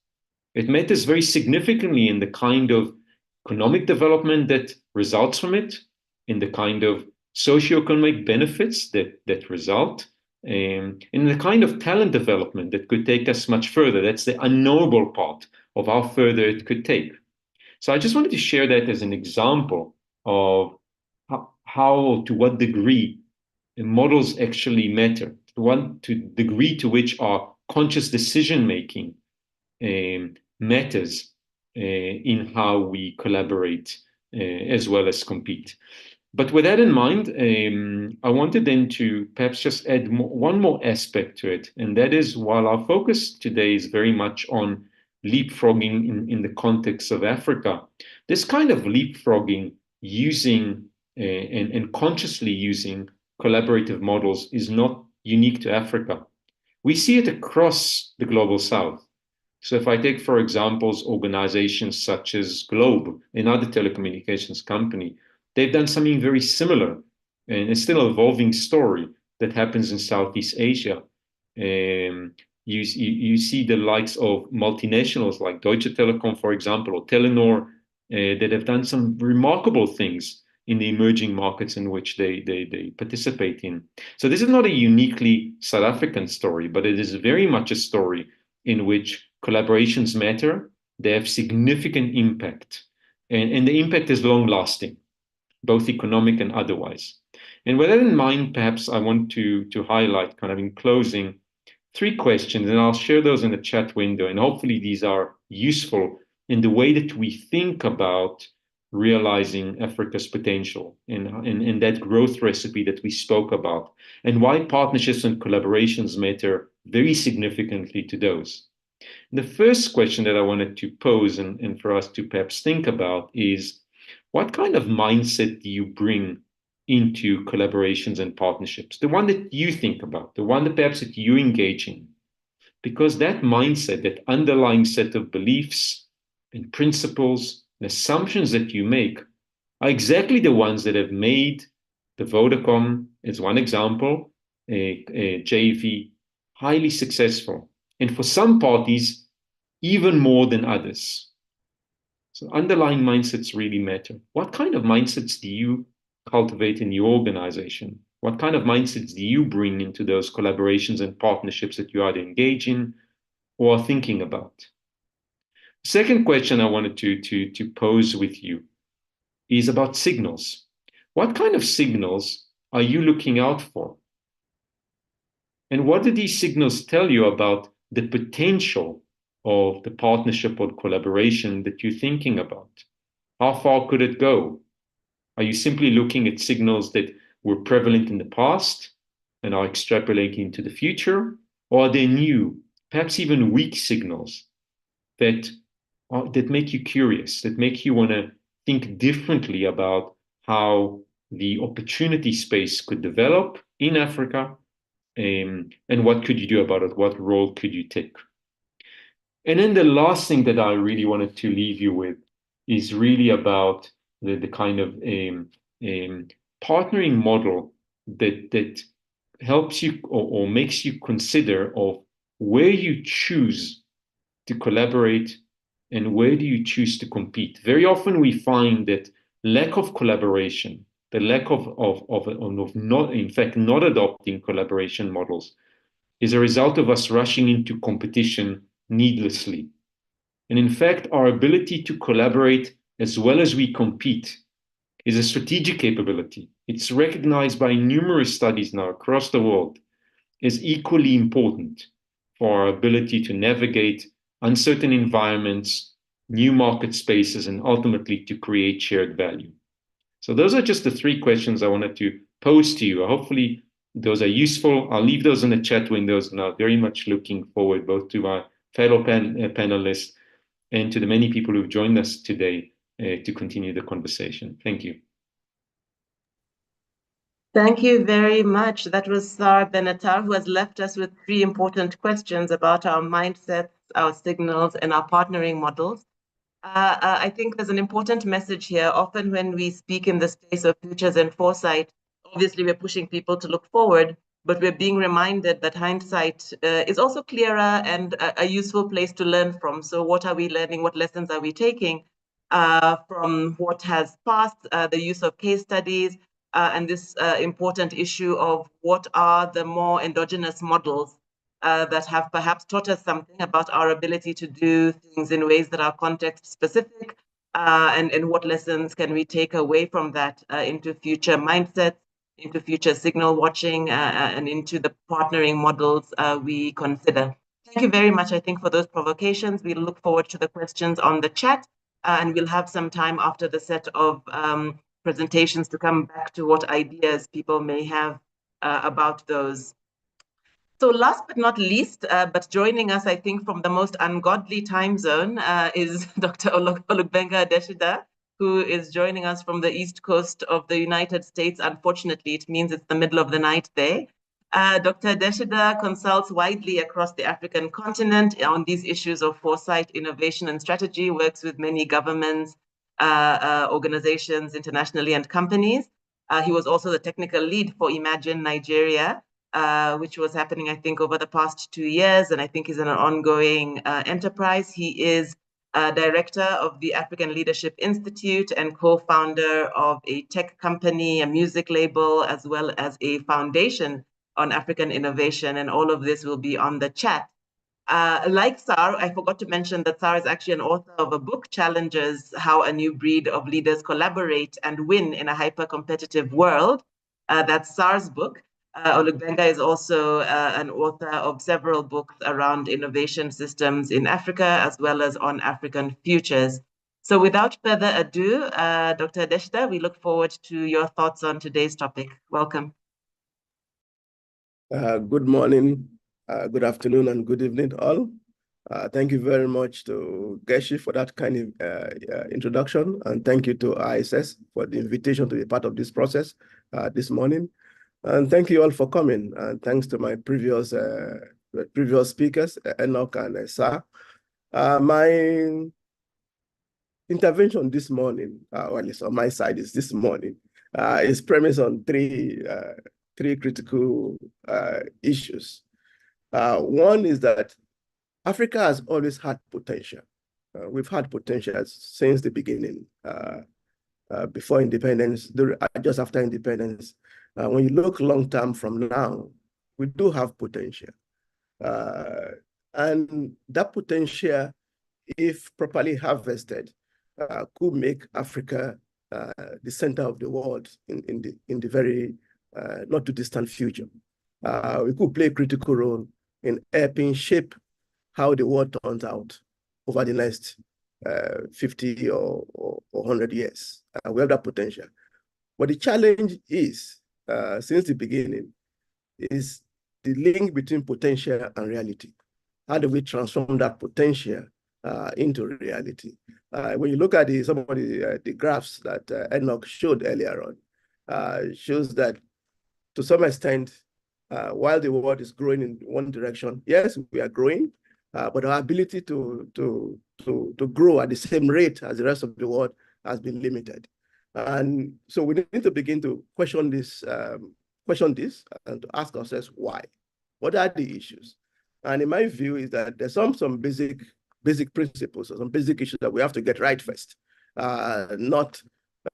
It matters very significantly in the kind of economic development that results from it, in the kind of socioeconomic benefits that result, in the kind of talent development that could take us much further. That's the unknowable part of how further it could take. So I just wanted to share that as an example of how to what degree models actually matter, to the degree to which our conscious decision-making matters in how we collaborate as well as compete. But with that in mind, I wanted then to perhaps just add one more aspect to it, and that is, while our focus today is very much on leapfrogging in the context of Africa, this kind of leapfrogging using and consciously using collaborative models is not unique to Africa. We see it across the global south. So if I take, for examples, organizations such as Globe, another telecommunications company, they've done something very similar, and it's still an evolving story that happens in Southeast Asia. You see the likes of multinationals like Deutsche Telekom, for example, or Telenor, that have done some remarkable things in the emerging markets in which they participate in. So this is not a uniquely South African story, but it is very much a story in which collaborations matter. They have significant impact, and the impact is long-lasting, both economic and otherwise. And with that in mind, perhaps I want to highlight, kind of in closing, 3 questions, and I'll share those in the chat window, and hopefully these are useful in the way that we think about realizing Africa's potential and that growth recipe that we spoke about, and why partnerships and collaborations matter very significantly to those. The first question that I wanted to pose and for us to perhaps think about is, what kind of mindset do you bring into collaborations and partnerships? The one that you think about, the one that perhaps that you engage in. Because that mindset, that underlying set of beliefs and principles and assumptions that you make are exactly the ones that have made the Vodacom, as one example, a JV, highly successful. And for some parties, even more than others. So underlying mindsets really matter. What kind of mindsets do you cultivate in your organization? What kind of mindsets do you bring into those collaborations and partnerships that you either engage in or are thinking about? Second question I wanted to pose with you is about signals. What kind of signals are you looking out for? And what do these signals tell you about the potential of the partnership or collaboration that you're thinking about? How far could it go? Are you simply looking at signals that were prevalent in the past and are extrapolating to the future? Or are they new, perhaps even weak signals that make you curious, that make you want to think differently about how the opportunity space could develop in Africa, and what could you do about it? What role could you take? And then the last thing that I really wanted to leave you with is really about the kind of partnering model that helps you or makes you consider of where you choose to collaborate and where do you choose to compete. Very often we find that lack of collaboration, the lack of not, in fact, not adopting collaboration models is a result of us rushing into competition needlessly. And in fact, our ability to collaborate as well as we compete is a strategic capability. It's recognized by numerous studies now across the world as equally important for our ability to navigate uncertain environments, new market spaces, and ultimately to create shared value. So those are just the three questions I wanted to pose to you. Hopefully those are useful. I'll leave those in the chat windows, and I'm very much looking forward both to my fellow panelists and to the many people who've joined us today to continue the conversation. Thank you. Thank you very much. That was Sar Benatar, who has left us with three important questions about our mindsets, our signals, and our partnering models. I think there's an important message here. Often when we speak in the space of futures and foresight, obviously we're pushing people to look forward, but we're being reminded that hindsight is also clearer and a useful place to learn from. So what are we learning? What lessons are we taking from what has passed, the use of case studies, and this important issue of what are the more endogenous models that have perhaps taught us something about our ability to do things in ways that are context specific, and what lessons can we take away from that into future mindsets, into future signal watching, and into the partnering models we consider. Thank you very much, I think, for those provocations. We look forward to the questions on the chat, and we'll have some time after the set of presentations to come back to what ideas people may have about those. So last but not least, but joining us, I think, from the most ungodly time zone is Dr. Olugbenga Adeshida, who is joining us from the East Coast of the United States. Unfortunately, it means it's the middle of the night there. Dr. Adeshida consults widely across the African continent on these issues of foresight, innovation, and strategy, works with many governments, organizations internationally, and companies. He was also the technical lead for Imagine Nigeria, which was happening, I think, over the past 2 years, and I think is an ongoing enterprise. He is director of the African Leadership Institute and co-founder of a tech company, a music label, as well as a foundation on African innovation, and all of this will be on the chat. Like Sar, I forgot to mention that Sar is actually an author of a book, Challenges: How a New Breed of Leaders Collaborate and Win in a Hyper-Competitive World. That's Sar's book. Olugbenga is also an author of several books around innovation systems in Africa, as well as on African futures. So without further ado, Dr. Adeshida, we look forward to your thoughts on today's topic. Welcome. Good morning, good afternoon, and good evening all. Thank you very much to Geci for that kind of introduction, and thank you to ISS for the invitation to be part of this process this morning. And thank you all for coming, and thanks to my previous speakers, Enoch and Sar. My intervention this morning, well, at least on my side, is this morning, is premised on three critical issues. One is that Africa has always had potential. We've had potential since the beginning, before independence, just after independence. When you look long-term from now, we do have potential. And that potential, if properly harvested, could make Africa the center of the world in the very not too distant future. We could play a critical role in helping shape how the world turns out over the next 50 or 100 years. We have that potential. But the challenge is, since the beginning, is the link between potential and reality. How do we transform that potential into reality? When you look at some of the graphs that Enoch showed earlier on, shows that to some extent, while the world is growing in one direction, yes, we are growing, but our ability to grow at the same rate as the rest of the world has been limited. And so we need to begin to question this and to ask ourselves why. What are the issues? And in my view is that there's some basic principles or some basic issues that we have to get right first, not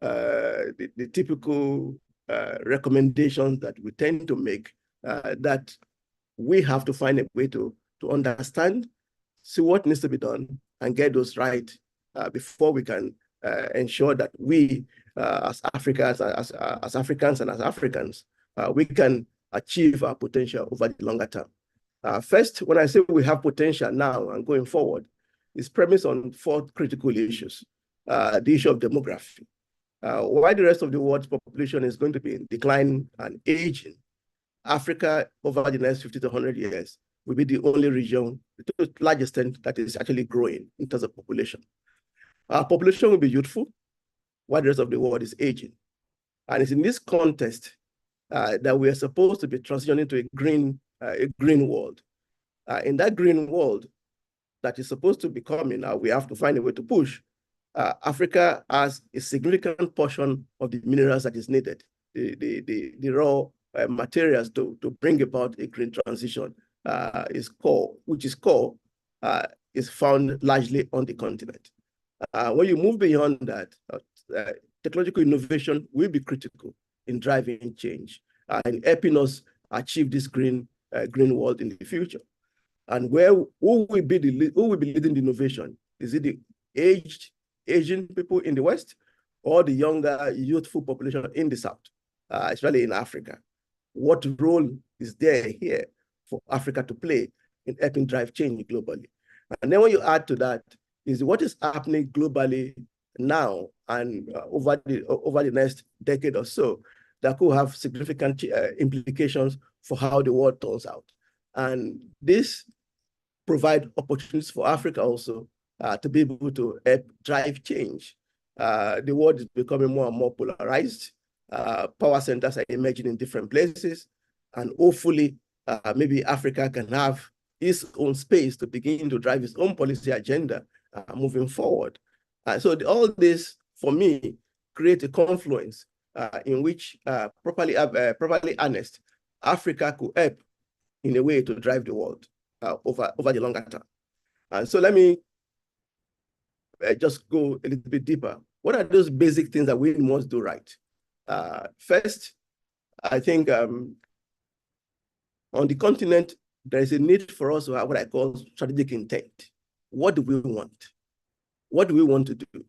the typical recommendations that we tend to make, that we have to find a way to understand, see what needs to be done, and get those right before we can ensure that we, as Africans and as Africans, we can achieve our potential over the longer term. First, when I say we have potential now and going forward, it's premised on 4 critical issues. The issue of demography. While the rest of the world's population is going to be in decline and aging, Africa over the next 50 to 100 years will be the only region to a large extent that is actually growing in terms of population. Our population will be youthful while the rest of the world is aging. And it's in this context that we are supposed to be transitioning to a green world. In that green world that is supposed to be coming, we have to find a way to push. Africa has a significant portion of the minerals that is needed, the raw materials to bring about a green transition which is found largely on the continent. When you move beyond that, technological innovation will be critical in driving change and helping us achieve this green world in the future. And who will be leading the innovation? Is it the Asian people in the West, or the younger, youthful population in the South, especially in Africa? What role is there here for Africa to play in helping drive change globally? And then when you add to that is what is happening globally now and over the next decade or so that could have significant implications for how the world turns out. And this provide opportunities for Africa also to be able to help drive change. The world is becoming more and more polarized. Power centers are emerging in different places. And hopefully, maybe Africa can have its own space to begin to drive its own policy agenda moving forward. So all this, for me, create a confluence in which properly harnessed, Africa could help in a way to drive the world over the longer term. And so let me just go a little bit deeper. What are those basic things that we must do right? First, I think on the continent, there is a need for us to have what I call strategic intent. What do we want? What do we want to do?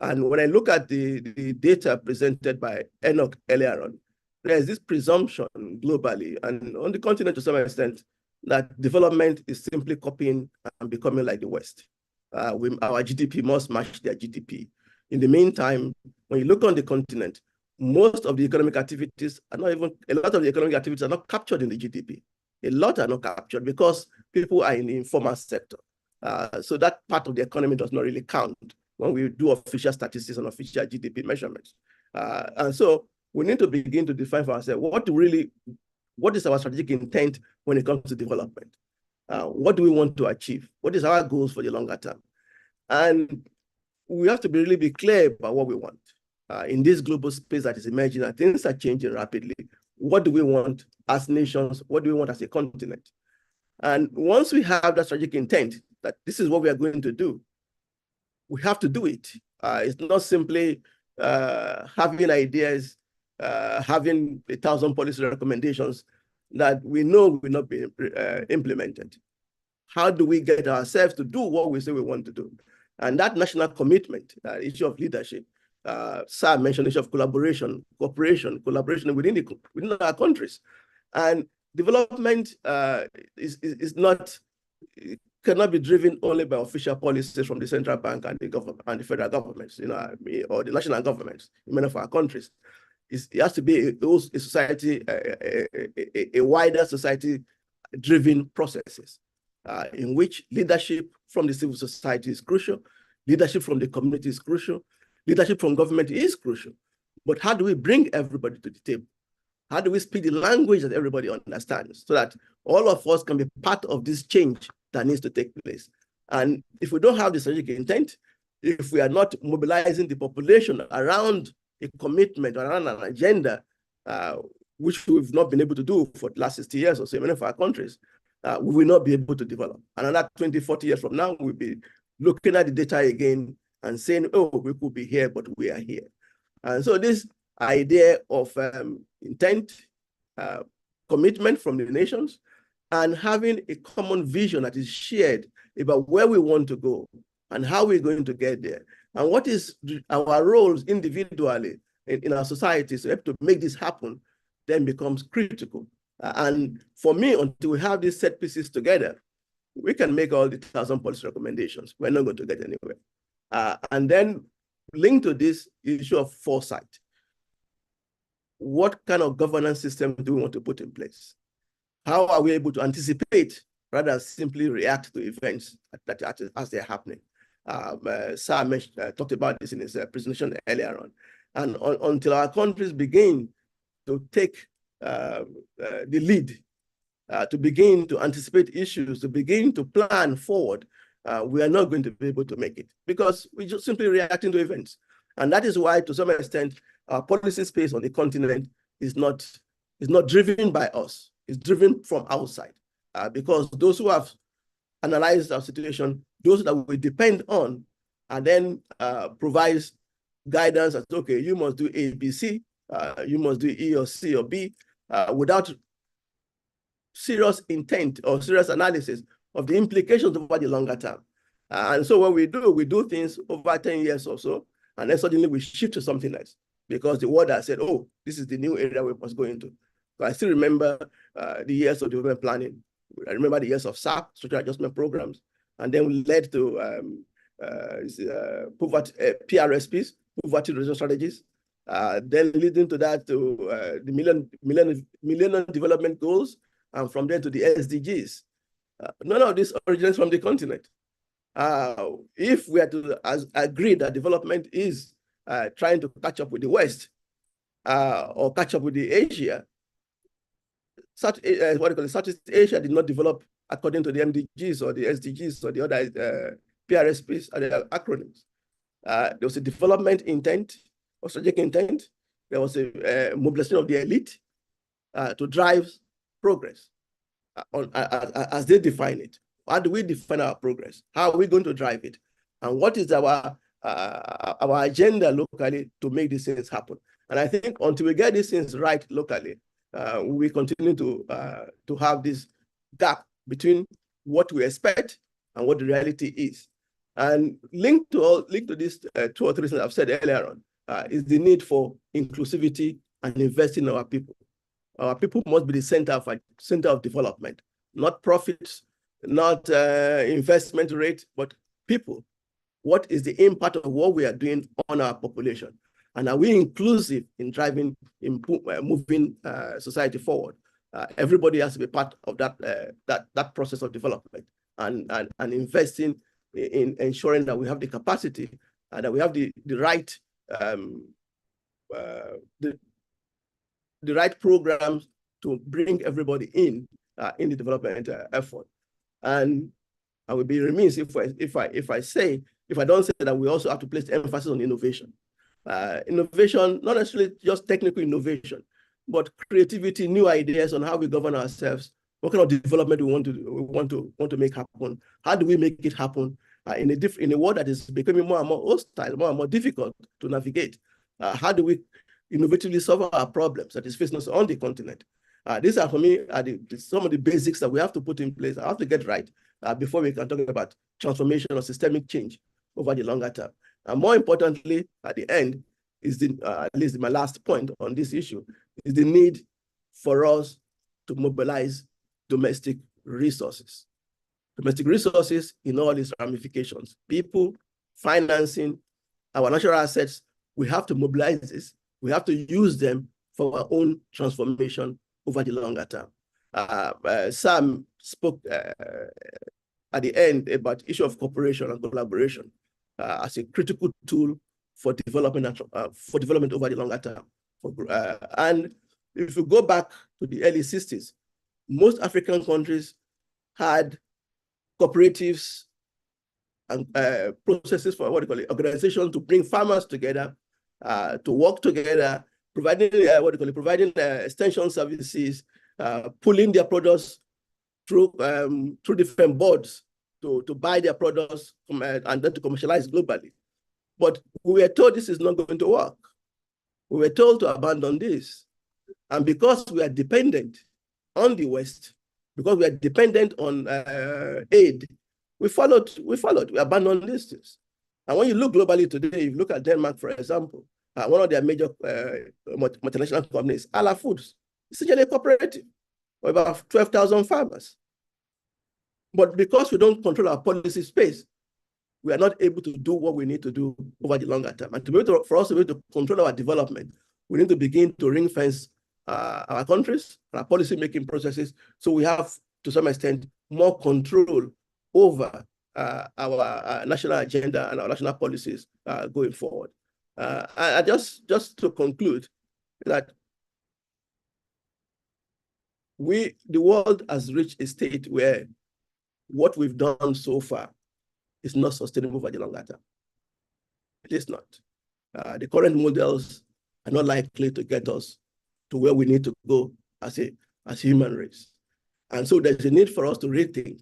And when I look at the data presented by Enoch earlier on, there's this presumption globally and on the continent to some extent that development is simply copying and becoming like the West. Our GDP must match their GDP. In the meantime, when you look on the continent, most of the economic activities are not even, a lot of the economic activities are not captured in the GDP. A lot are not captured because people are in the informal sector. So that part of the economy does not really count when we do official statistics and official GDP measurements. And so we need to begin to define for ourselves what is our strategic intent when it comes to development? What do we want to achieve? What is our goals for the longer term? And we have to really be clear about what we want. In this global space that is emerging, and things are changing rapidly. What do we want as nations? What do we want as a continent? And once we have that strategic intent, that this is what we are going to do, we have to do it. It's not simply having ideas, having 1,000 policy recommendations that we know will not be implemented. How do we get ourselves to do what we say we want to do? And that national commitment, issue of leadership, Sir mentioned the issue of collaboration, cooperation, collaboration within our countries. And development is not, cannot be driven only by official policies from the central bank and the government and the federal governments, or the national governments in many of our countries. It has to be a society, a wider society-driven processes in which leadership from the civil society is crucial, leadership from the community is crucial, leadership from government is crucial. But how do we bring everybody to the table? How do we speak the language that everybody understands so that all of us can be part of this change that needs to take place? And if we don't have the strategic intent, if we are not mobilizing the population around a commitment, around an agenda, which we've not been able to do for the last 60 years or so in many of our countries, we will not be able to develop. And another 20, 40 years from now, we'll be looking at the data again and saying, oh, we could be here, but we are here. And so this idea of intent, commitment from the nations, and having a common vision that is shared about where we want to go and how we're going to get there, and what is our roles individually in our societies to make this happen, then becomes critical. And for me, until we have these set pieces together, we can make all the 1,000 policy recommendations. We're not going to get anywhere. And then linked to this issue of foresight. What kind of governance system do we want to put in place? How are we able to anticipate rather than simply react to events as they're happening? Sir talked about this in his presentation earlier on. And until our countries begin to take the lead, to begin to anticipate issues, to begin to plan forward, we are not going to be able to make it because we're just simply reacting to events. And that is why, to some extent, our policy space on the continent is not driven by us. It's driven from outside because those who have analyzed our situation, those that we depend on, and then provides guidance as, okay, you must do A, B, C, you must do E or C or B, without serious intent or serious analysis of the implications over the longer term. And so what we do things over 10 years or so, and then suddenly we shift to something else because the world has said, oh, this is the new area we must go into. So I still remember the years of development planning. I remember the years of SAP, structural adjustment programs, and then we led to poverty, PRSPs, poverty reduction strategies, then leading to that to the Millennium Development Goals, and from there to the SDGs. None of this originates from the continent. If we are to agree that development is trying to catch up with the West or catch up with the Asia, Southeast Asia did not develop according to the MDGs or the SDGs or the other PRSPs or the acronyms. There was a development intent or strategic intent. There was a mobilization of the elite to drive progress as they define it. How do we define our progress? How are we going to drive it? And what is our agenda locally to make these things happen? And I think until we get these things right locally, we continue to have this gap between what we expect and what the reality is. And linked to these 2 or 3 things I've said earlier on is the need for inclusivity and investing in our people. Our people must be the center of development, not profits, not investment rate, but people. What is the impact of what we are doing on our population? And are we inclusive in driving, moving society forward? Everybody has to be part of that process of development and investing in ensuring that we have the capacity and that we have the right programs to bring everybody in the development effort. And I would be remiss if I don't say that we also have to place emphasis on innovation. Innovation, not necessarily just technical innovation, but creativity, new ideas on how we govern ourselves. What kind of development we want to make happen? How do we make it happen in a world that is becoming more and more hostile, more and more difficult to navigate? How do we innovatively solve our problems that is facing us on the continent? These are, for me, some of the basics that we have to put in place, have to get right before we can talk about transformation or systemic change over the longer term. And more importantly, at the end, is at least my last point on this issue, is the need for us to mobilize domestic resources. Domestic resources in all its ramifications. People, financing, our natural assets, we have to mobilize this. We have to use them for our own transformation over the longer term. Sam spoke at the end about the issue of cooperation and collaboration as a critical tool for development over the longer term. And if you go back to the early 60s, most African countries had cooperatives and processes for organizations to bring farmers together, to work together, providing extension services, pulling their products through different boards to buy their products and then to commercialize globally. But we were told this is not going to work. We were told to abandon this. And because we are dependent on the West, because we are dependent on aid, we abandoned these things. And when you look globally today, you look at Denmark, for example, one of their major multinational companies, Ala Foods, essentially a cooperative of about 12,000 farmers. But because we don't control our policy space, we are not able to do what we need to do over the longer term. And for us to be able to control our development, we need to begin to ring fence our countries, our policy-making processes, so we have, to some extent, more control over our national agenda and our national policies going forward. I just to conclude that the world has reached a state where what we've done so far is not sustainable for the longer term. It is not. The current models are not likely to get us to where we need to go as a human race. And so there's a need for us to rethink.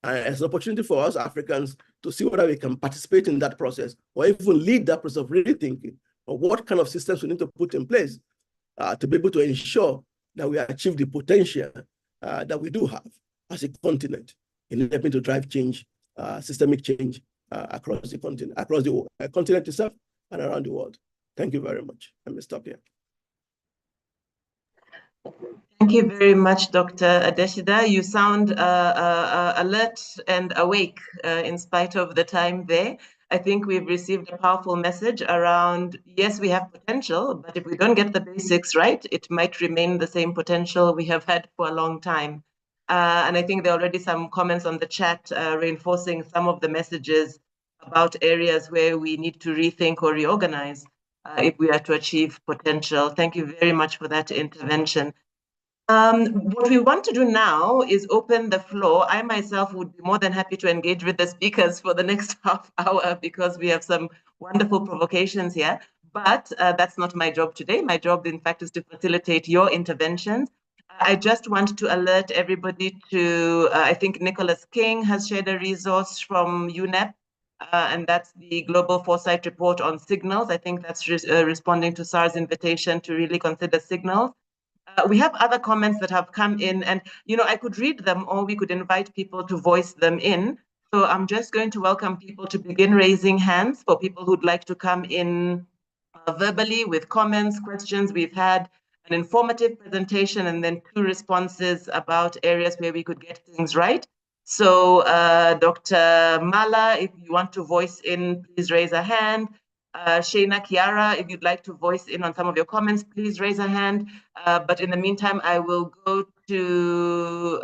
And it's an opportunity for us Africans to see whether we can participate in that process or even lead that process of rethinking or what kind of systems we need to put in place to be able to ensure that we achieve the potential that we do have as a continent in helping to drive change, systemic change across the continent itself and around the world. Thank you very much. Let me stop here. Thank you very much, Dr. Adeshida. You sound alert and awake in spite of the time there. I think we've received a powerful message around, yes, we have potential, but if we don't get the basics right, it might remain the same potential we have had for a long time. And I think there are already some comments on the chat reinforcing some of the messages about areas where we need to rethink or reorganize if we are to achieve potential. Thank you very much for that intervention. What we want to do now is open the floor. I myself would be more than happy to engage with the speakers for the next half hour because we have some wonderful provocations here, but that's not my job today. My job, in fact, is to facilitate your interventions. I just want to alert everybody to, I think Nicholas King has shared a resource from UNEP, and that's the Global Foresight Report on Signals. I think that's responding to SAR's invitation to really consider signals. We have other comments that have come in, and I could read them or we could invite people to voice them in. So I'm just going to welcome people to begin raising hands for people who'd like to come in verbally with comments, questions. We've had an informative presentation and then 2 responses about areas where we could get things right. So Dr. Mala, if you want to voice in, please raise a hand. Shayna, Kiara, if you'd like to voice in on some of your comments, please raise a hand. But in the meantime, I will go to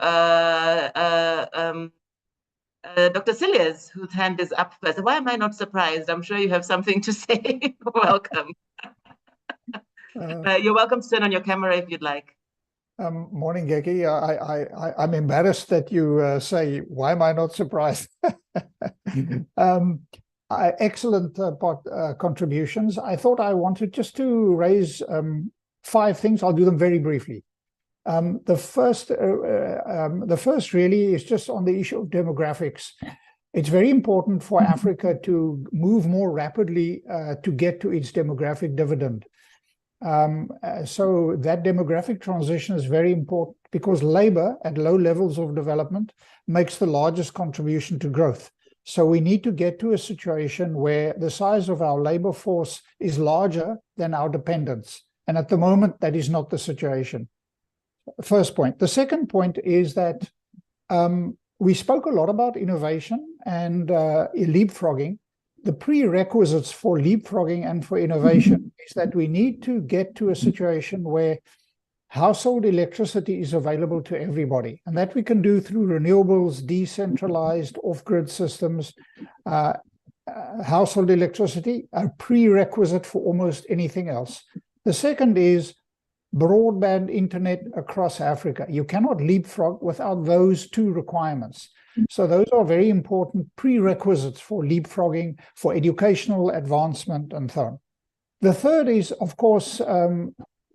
Dr. Cilliers, whose hand is up first. Why am I not surprised? I'm sure you have something to say. Welcome. You're welcome to turn on your camera if you'd like. Morning, Geci. I'm embarrassed that you say, why am I not surprised? Excellent contributions. I thought I wanted just to raise 5 things. I'll do them very briefly. The first really is just on the issue of demographics. It's very important for Africa to move more rapidly to get to its demographic dividend. So that demographic transition is very important because labor at low levels of development makes the largest contribution to growth. So we need to get to a situation where the size of our labor force is larger than our dependents. And at the moment, that is not the situation. First point. The second point is that we spoke a lot about innovation and leapfrogging. The prerequisites for leapfrogging and for innovation is that we need to get to a situation where household electricity is available to everybody, and that we can do through renewables, decentralized off-grid systems. Household electricity, a prerequisite for almost anything else. The second is broadband internet across Africa. You cannot leapfrog without those two requirements. So those are very important prerequisites for leapfrogging, for educational advancement, and so on. The third is, of course,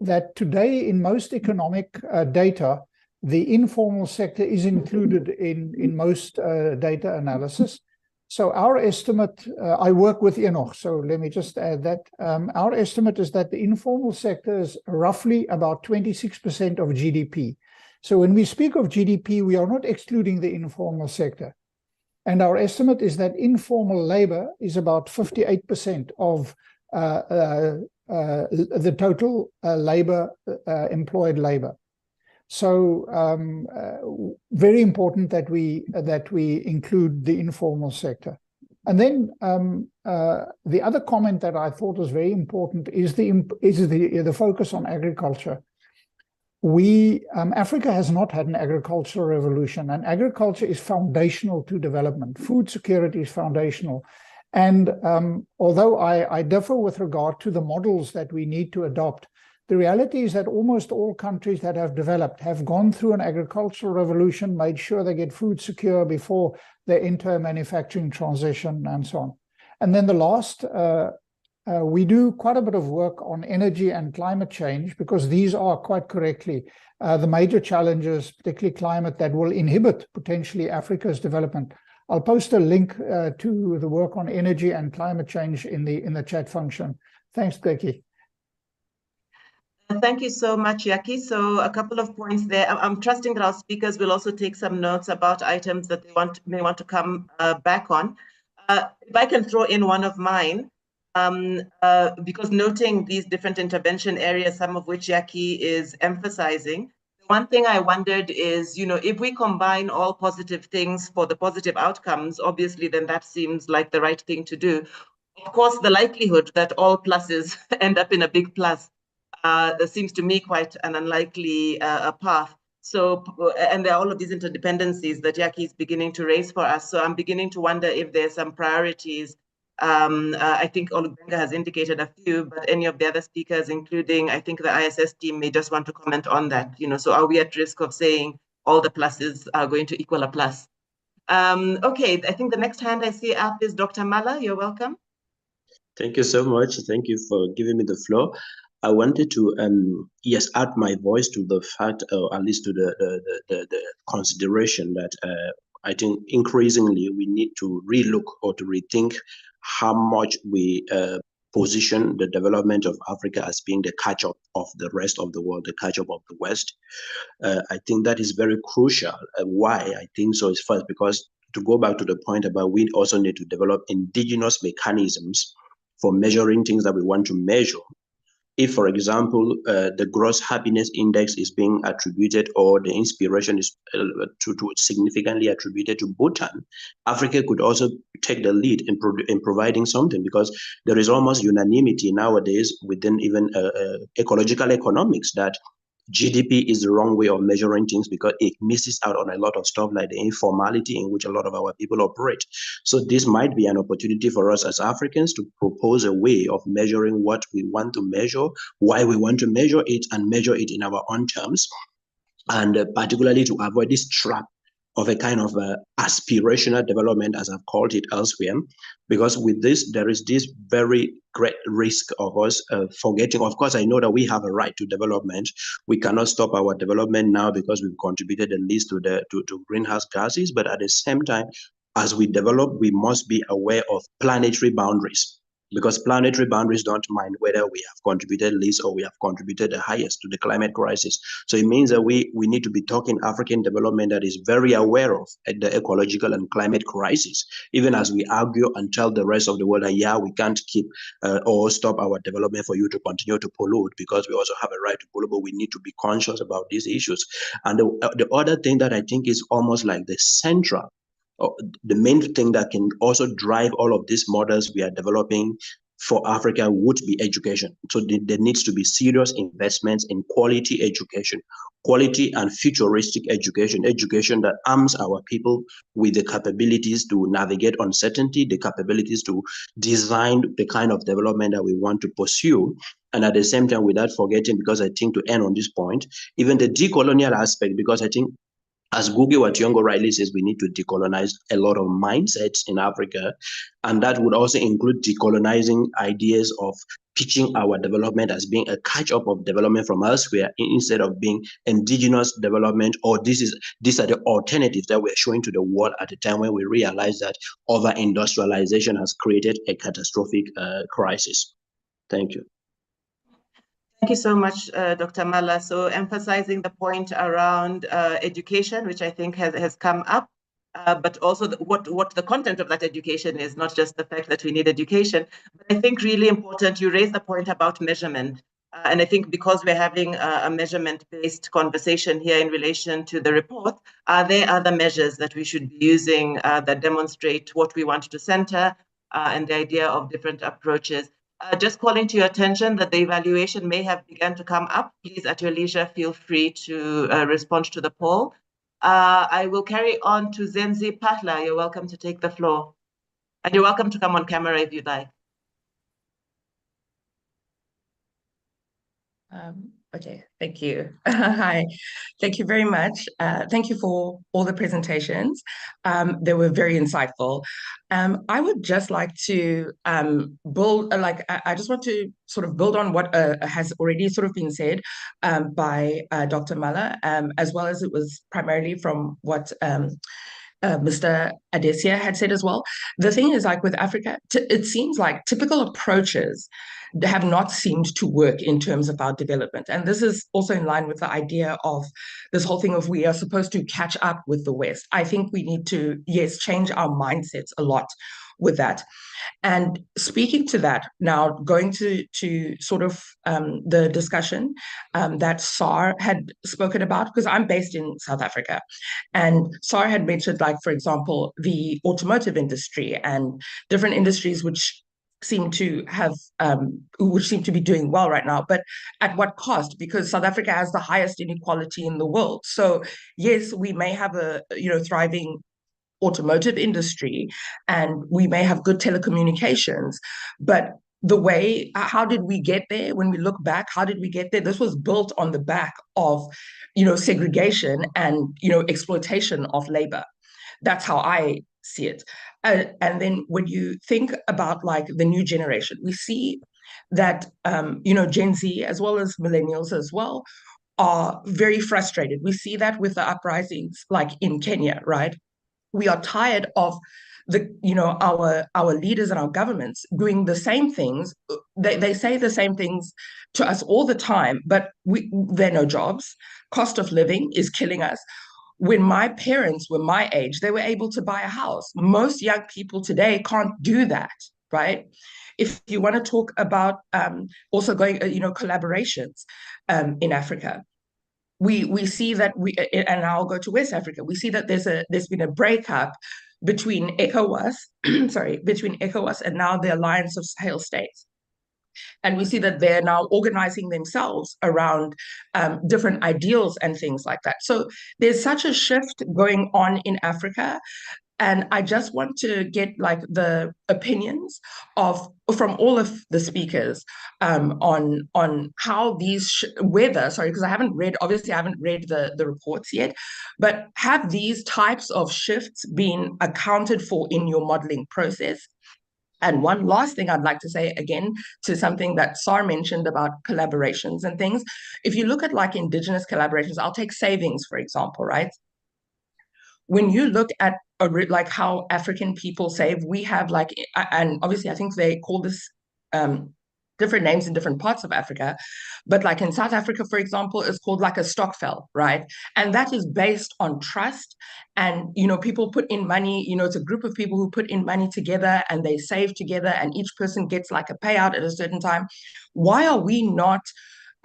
that today in most economic data, the informal sector is included in most data analysis. So our estimate, I work with Enoch, so let me just add that. Our estimate is that the informal sector is roughly about 26% of GDP. So when we speak of GDP, we are not excluding the informal sector. And our estimate is that informal labor is about 58% of the total employed labor. So very important that we include the informal sector. And then the other comment that I thought was very important is the focus on agriculture. Africa has not had an agricultural revolution, and agriculture is foundational to development. Food security is foundational. And although I differ with regard to the models that we need to adopt, the reality is that almost all countries that have developed have gone through an agricultural revolution, made sure they get food secure before they enter a manufacturing transition, and so on. And then the last, we do quite a bit of work on energy and climate change, because these are quite correctly the major challenges, particularly climate, that will inhibit potentially Africa's development. I'll post a link to the work on energy and climate change in the chat function. Thanks, Geci. Thank you so much, Yaki. So a couple of points there. I'm trusting that our speakers will also take some notes about items that they may want to come back on. If I can throw in one of mine, because noting these different intervention areas, some of which Yaki is emphasizing, one thing I wondered is, if we combine all positive things for the positive outcomes, obviously, then that seems like the right thing to do. Of course, the likelihood that all pluses end up in a big plus seems to me quite an unlikely path. So, and there are all of these interdependencies that Yaki is beginning to raise for us. So I'm beginning to wonder if there's some priorities. I think Olubenga has indicated a few, but any of the other speakers, including I think the ISS team, may just want to comment on that. So are we at risk of saying all the pluses are going to equal a plus? Okay, I think the next hand I see up is Dr. Mala. You're welcome. Thank you so much. Thank you for giving me the floor. I wanted to, yes, add my voice to the fact, or at least to the consideration that I think increasingly we need to relook or to rethink how much we position the development of Africa as being the catch-up of the rest of the world, the catch-up of the West. I think that is very crucial. Why I think so is first because, to go back to the point about, we also need to develop indigenous mechanisms for measuring things that we want to measure. If, for example, the gross happiness index is being attributed, or the inspiration is to significantly attributed to Bhutan, Africa could also take the lead in providing something, because there is almost unanimity nowadays within even ecological economics that GDP is the wrong way of measuring things, because it misses out on a lot of stuff like the informality in which a lot of our people operate. So this might be an opportunity for us as Africans to propose a way of measuring what we want to measure, why we want to measure it, and measure it in our own terms, and particularly to avoid this trap of a kind of aspirational development, as I've called it elsewhere, because with this, there is this very great risk of us forgetting. Of course, I know that we have a right to development. We cannot stop our development now because we've contributed the least to greenhouse gases, but at the same time, as we develop, we must be aware of planetary boundaries. because planetary boundaries don't mind whether we have contributed least or we have contributed the highest to the climate crisis. So it means that we need to be talking African development that is very aware of the ecological and climate crisis, even as we argue and tell the rest of the world that, yeah, we can't keep or stop our development for you to continue to pollute, because we also have a right to pollute, but we need to be conscious about these issues. And the other thing that I think is almost like the central, the main thing that can also drive all of these models we are developing for Africa would be education. So there needs to be serious investments in quality education, quality and futuristic education, education that arms our people with the capabilities to navigate uncertainty, the capabilities to design the kind of development that we want to pursue. And at the same time, without forgetting, because I think to end on this point, even the decolonial aspect, because I think, as Gugi Wationgo rightly says, we need to decolonize a lot of mindsets in Africa. And that would also include decolonizing ideas of pitching our development as being a catch-up of development from elsewhere, instead of being indigenous development, or these are the alternatives that we're showing to the world at a time when we realize that over-industrialization has created a catastrophic crisis. Thank you. Thank you so much, Dr. Mala. So emphasizing the point around education, which I think has come up, but also what the content of that education is, not just the fact that we need education. But I think really important, you raised the point about measurement. And I think because we're having a measurement-based conversation here in relation to the report, are there other measures that we should be using that demonstrate what we want to center and the idea of different approaches? Just calling to your attention that the evaluation may have begun to come up. Please, at your leisure, feel free to respond to the poll. I will carry on to Zenzi Patla. You're welcome to take the floor. And you're welcome to come on camera if you'd like. Okay, thank you. Hi, thank you very much. Thank you for all the presentations. They were very insightful. I would just like to build, I just want to sort of build on what has already sort of been said by Dr. Mala, as well as it was primarily from what Mr. Adesia had said as well. The thing is, like with Africa, it seems like typical approaches have not seemed to work in terms of our development. And this is also in line with the idea of this whole thing of we are supposed to catch up with the West. I think we need to, yes, change our mindsets a lot with that. And speaking to that, now going to sort of the discussion that SAR had spoken about, because I'm based in South Africa, and SAR had mentioned, like, for example, the automotive industry and different industries which seem to be doing well right now, but at what cost? Because South Africa has the highest inequality in the world. So yes, we may have a thriving automotive industry and we may have good telecommunications, but the way, how did we get there? When we look back, how did we get there? This was built on the back of segregation and exploitation of labor. That's how I see it. And then when you think about like the new generation, we see that Gen Z as well as millennials as well are very frustrated. We see that with the uprisings like in Kenya, right? We are tired of our leaders and our governments doing the same things. They say the same things to us all the time, but there are no jobs. Cost of living is killing us. When my parents were my age, they were able to buy a house. Most young people today can't do that, right? If you want to talk about also going, collaborations in Africa, we see that and I'll go to West Africa. We see that there's been a breakup between ECOWAS, between ECOWAS and now the Alliance of Sahel States. And we see that they're now organizing themselves around different ideals and things like that. So there's such a shift going on in Africa. And I just want to get like the opinions from all of the speakers on how these because I haven't read the reports yet, but have these types of shifts been accounted for in your modeling process? And one last thing I'd like to say, again, to something that SAR mentioned about collaborations and things. If you look at like indigenous collaborations, I'll take savings, for example, right? When you look at like how African people save, we have like, and obviously I think they call this different names in different parts of Africa. But like in South Africa, for example, it's called like a stokvel, right? And that is based on trust. And, people put in money, it's a group of people who put in money together and they save together and each person gets like a payout at a certain time. Why are we not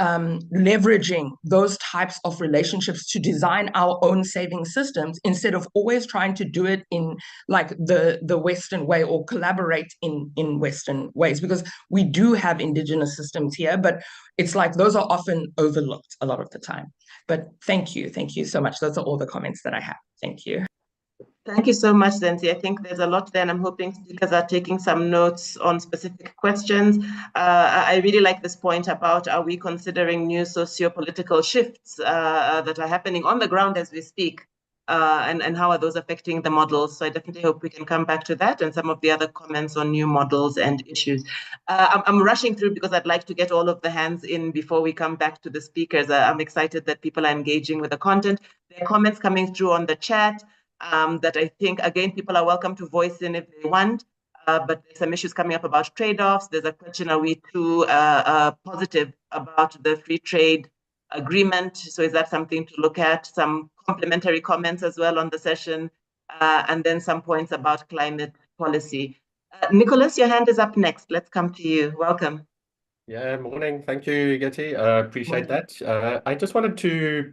leveraging those types of relationships to design our own saving systems instead of always trying to do it in like the Western way or collaborate in Western ways? Because we do have indigenous systems here, but it's like those are often overlooked a lot of the time. But thank you so much. Those are all the comments that I have. Thank you. Thank you so much, Zenzi. I think there's a lot there, and I'm hoping speakers are taking some notes on specific questions. I really like this point about, are we considering new socio-political shifts that are happening on the ground as we speak, and how are those affecting the models? So I definitely hope we can come back to that and some of the other comments on new models and issues. I'm rushing through because I'd like to get all of the hands in before we come back to the speakers. I'm excited that people are engaging with the content. There are comments coming through on the chat. That I think, again, people are welcome to voice in if they want, but there's some issues coming up about trade-offs. There's a question, are we too positive about the free trade agreement? So is that something to look at? Some complementary comments as well on the session, and then some points about climate policy. Nicholas, your hand is up next. Let's come to you. Welcome. Yeah, morning. Thank you, Geci. Appreciate that. I just wanted to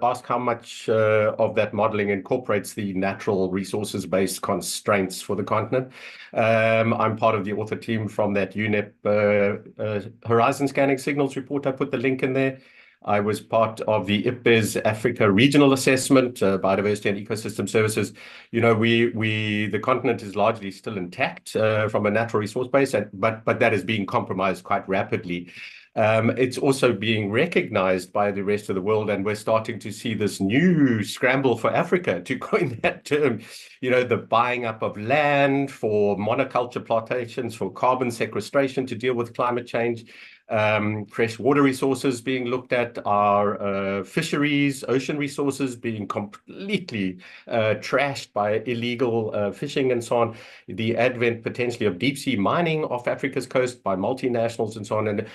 ask how much of that modeling incorporates the natural resources-based constraints for the continent. I'm part of the author team from that UNEP Horizon Scanning Signals report. I put the link in there. I was part of the IPBES Africa Regional Assessment, Biodiversity and Ecosystem Services. The continent is largely still intact from a natural resource base, but that is being compromised quite rapidly. It's also being recognized by the rest of the world, and we're starting to see this new scramble for Africa, to coin that term, the buying up of land for monoculture plantations, for carbon sequestration to deal with climate change. Fresh water resources being looked at, our fisheries, ocean resources being completely trashed by illegal fishing and so on, the advent potentially of deep sea mining off Africa's coast by multinationals and so on. And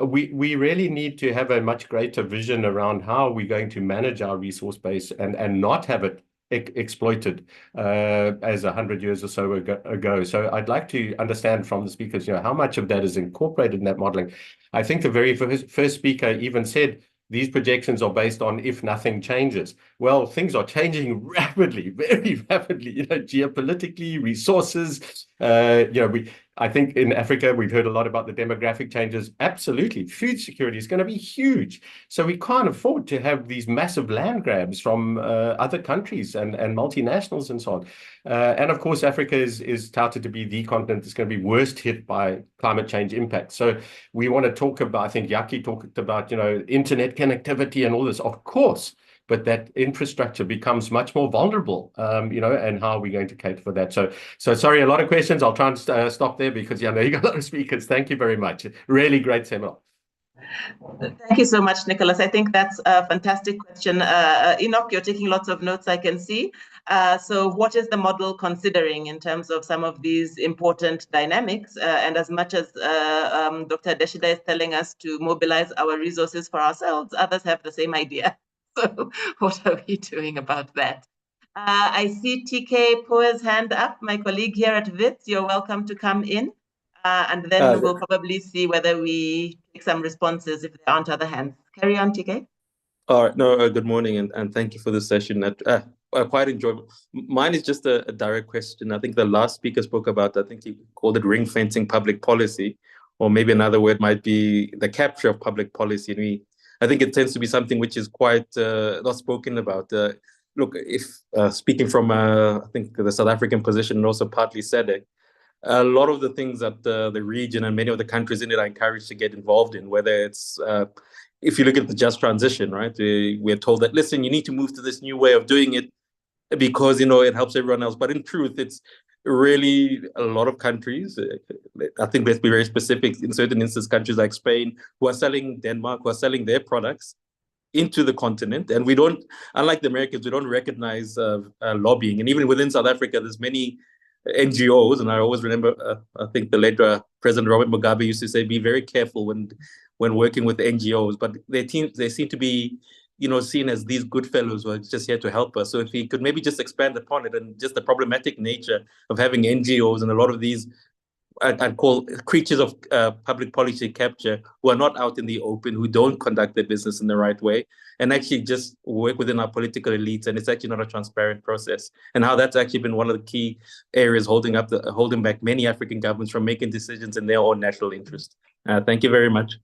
we really need to have a much greater vision around how we're going to manage our resource base and not have it exploited as 100 years or so ago. So I'd like to understand from the speakers, how much of that is incorporated in that modeling. I think the very first speaker even said these projections are based on if nothing changes. Well, things are changing rapidly, very rapidly, geopolitically, resources. I think in Africa, we've heard a lot about the demographic changes. Absolutely. Food security is going to be huge. So we can't afford to have these massive land grabs from other countries and multinationals and so on. And of course, Africa is touted to be the continent that's going to be worst hit by climate change impact. So we want to talk about, I think Yaki talked about, internet connectivity and all this, of course. But that infrastructure becomes much more vulnerable, and how are we going to cater for that? So sorry, a lot of questions. I'll try and stop there because, you got a lot of speakers. Thank you very much. Really great seminar. Thank you so much, Nicholas. I think that's a fantastic question. Enoch, you're taking lots of notes, I can see. So what is the model considering in terms of some of these important dynamics? And as much as Dr. Deshida is telling us to mobilize our resources for ourselves, others have the same idea. So what are we doing about that? I see TK Poe's hand up, my colleague here at Wits. You're welcome to come in. And then we will probably see whether we take some responses if there aren't other hands. Carry on, TK. All right. No, good morning, and thank you for the session. Quite enjoyable. Mine is just a direct question. I think the last speaker spoke about, I think he called it ring fencing public policy, or maybe another word might be the capture of public policy. And I think it tends to be something which is quite not spoken about. Look, if speaking from, I think, the South African position and also partly SADC, a lot of the things that the region and many of the countries in it are encouraged to get involved in, whether it's, if you look at the just transition, right, we're told that, listen, you need to move to this new way of doing it because, it helps everyone else. But in truth, it's really a lot of countries, I think let's be very specific, in certain instances, countries like Spain, who are selling, Denmark, who are selling their products into the continent. And we don't, unlike the Americans, we don't recognize lobbying. And even within South Africa, there's many NGOs, and I always remember, I think the late President Robert Mugabe used to say, be very careful when working with NGOs, but they seem to be, seen as these good fellows who are just here to help us. So if he could maybe just expand upon it and just the problematic nature of having NGOs and a lot of these, I'd call creatures of public policy capture, who are not out in the open, who don't conduct their business in the right way, and actually just work within our political elites, and it's actually not a transparent process. And how that's actually been one of the key areas holding back many African governments from making decisions in their own national interest. Thank you very much.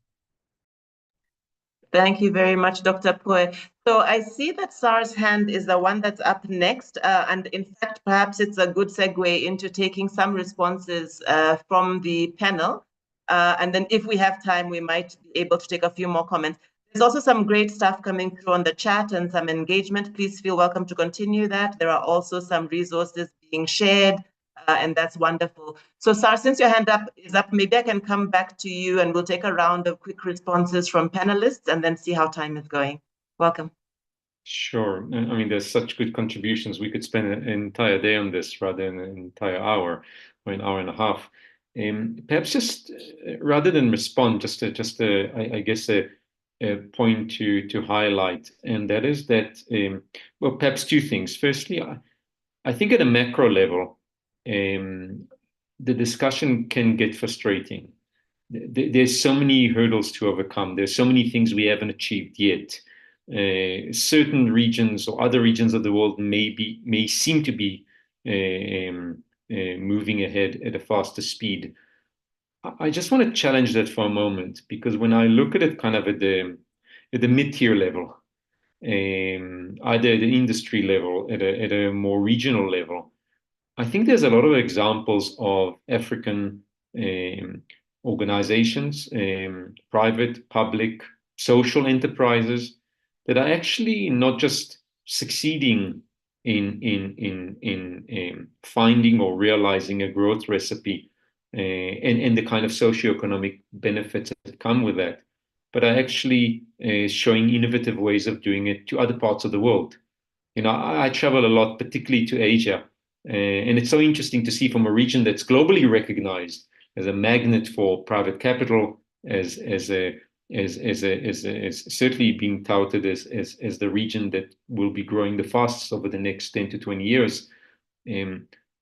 Thank you very much, Dr. Poe. So I see that Sar's hand is the one that's up next. And in fact, perhaps it's a good segue into taking some responses from the panel. And then if we have time, we might be able to take a few more comments. There's also some great stuff coming through on the chat and some engagement. Please feel welcome to continue that. There are also some resources being shared. And that's wonderful. So Sar, since your hand is up, maybe I can come back to you and we'll take a round of quick responses from panelists and then see how time is going. Welcome. Sure. I mean, there's such good contributions. We could spend an entire day on this rather than an entire hour or an hour and a half. Perhaps just rather than respond, I guess a point to highlight, and that is that, well, perhaps two things. Firstly, I think at a macro level, the discussion can get frustrating. There's so many hurdles to overcome. There's so many things we haven't achieved yet. Certain regions or other regions of the world may seem to be moving ahead at a faster speed. I just want to challenge that for a moment, because when I look at it kind of at the mid-tier level, either at the industry level, at a more regional level, I think there's a lot of examples of African organizations, private, public, social enterprises that are actually not just succeeding in finding or realizing a growth recipe and the kind of socioeconomic benefits that come with that, but are actually showing innovative ways of doing it to other parts of the world. I travel a lot, particularly to Asia, and it's so interesting to see from a region that's globally recognized as a magnet for private capital, as certainly being touted as the region that will be growing the fastest over the next 10 to 20 years.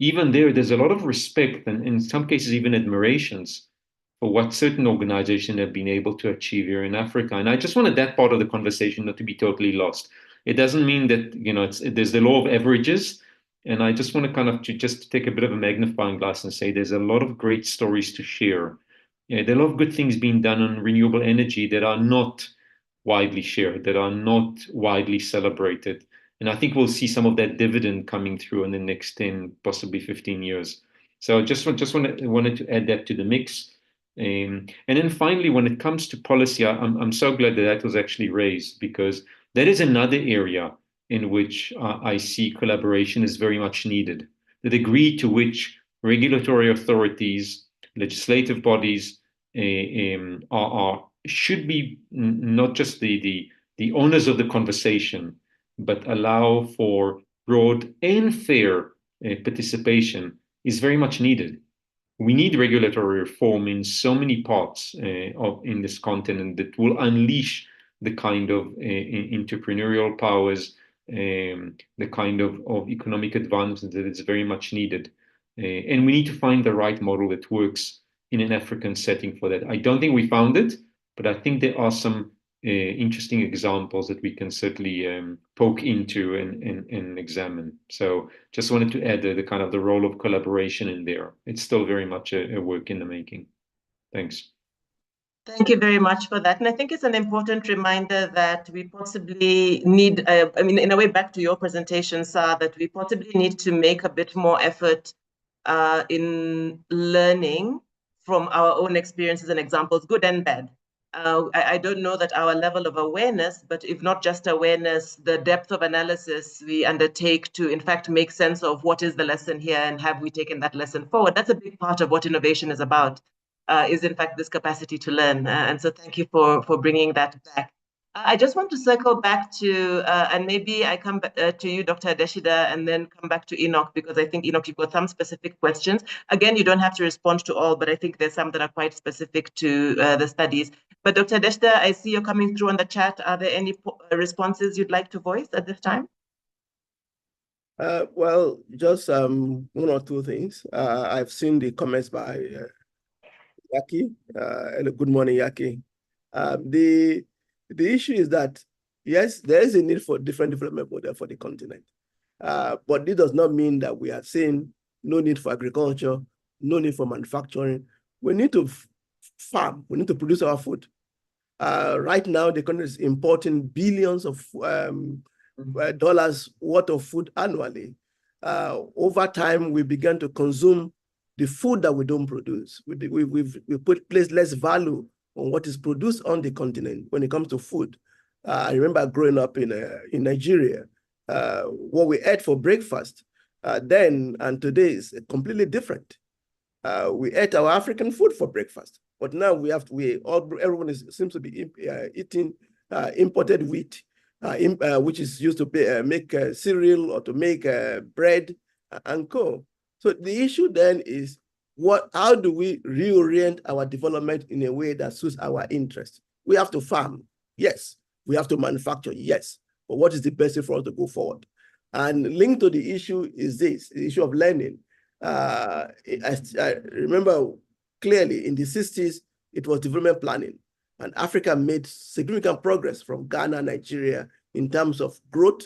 Even there's a lot of respect and in some cases even admirations for what certain organizations have been able to achieve here in Africa. And I just wanted that part of the conversation not to be totally lost. It doesn't mean that, there's the law of averages. And I just want to kind of just take a bit of a magnifying glass and say there's a lot of great stories to share. There are a lot of good things being done on renewable energy that are not widely shared, that are not widely celebrated. And I think we'll see some of that dividend coming through in the next 10, possibly 15 years. So just wanted to add that to the mix. And then finally, when it comes to policy, I'm so glad that was actually raised, because that is another area in which I see collaboration is very much needed. The degree to which regulatory authorities, legislative bodies should be not just the owners of the conversation, but allow for broad and fair participation is very much needed. We need regulatory reform in so many parts in this continent that will unleash the kind of entrepreneurial powers, the kind of economic advancement that is very much needed. And we need to find the right model that works in an African setting for that. I don't think we found it, but I think there are some interesting examples that we can certainly poke into and examine. So just wanted to add the kind of the role of collaboration in there. It's still very much a work in the making. Thanks. Thank you very much for that. And I think it's an important reminder that we possibly need, in a way back to your presentation, Sir, that we possibly need to make a bit more effort in learning from our own experiences and examples, good and bad. I don't know that our level of awareness, but if not just awareness, the depth of analysis we undertake to, in fact, make sense of what is the lesson here and have we taken that lesson forward. That's a big part of what innovation is about, is in fact this capacity to learn. And so thank you for bringing that back. I just want to circle back to, and maybe I come back to you, Dr. Adeshida, and then come back to Enoch, because I think, Enoch, you've got some specific questions. Again, you don't have to respond to all, but I think there's some that are quite specific to the studies. But Dr. Adeshida, I see you're coming through on the chat. Are there any responses you'd like to voice at this time? Well, just one or two things. I've seen the comments by Yaki. Good morning, Yaki. The issue is that, yes, there is a need for different development model for the continent. But this does not mean that we are saying no need for agriculture, no need for manufacturing. We need to farm. We need to produce our food. Right now, the country is importing billions of dollars worth of food annually. Over time, we began to consume the food that we don't produce. We place less value on what is produced on the continent when it comes to food. I remember growing up in Nigeria, what we ate for breakfast then and today is completely different. We ate our African food for breakfast, but now everyone seems to be eating imported wheat, which is used to make cereal or to make bread and co. So the issue then is, how do we reorient our development in a way that suits our interest? We have to farm, yes. We have to manufacture, yes. But what is the best way for us to go forward? And linked to the issue is this, the issue of learning. I remember clearly in the 60s, it was development planning. And Africa made significant progress from Ghana, Nigeria, in terms of growth,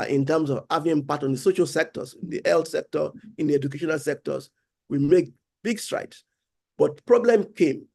in terms of having impact on the social sectors, in the health sector, in the educational sectors. We make big strides. But problem came,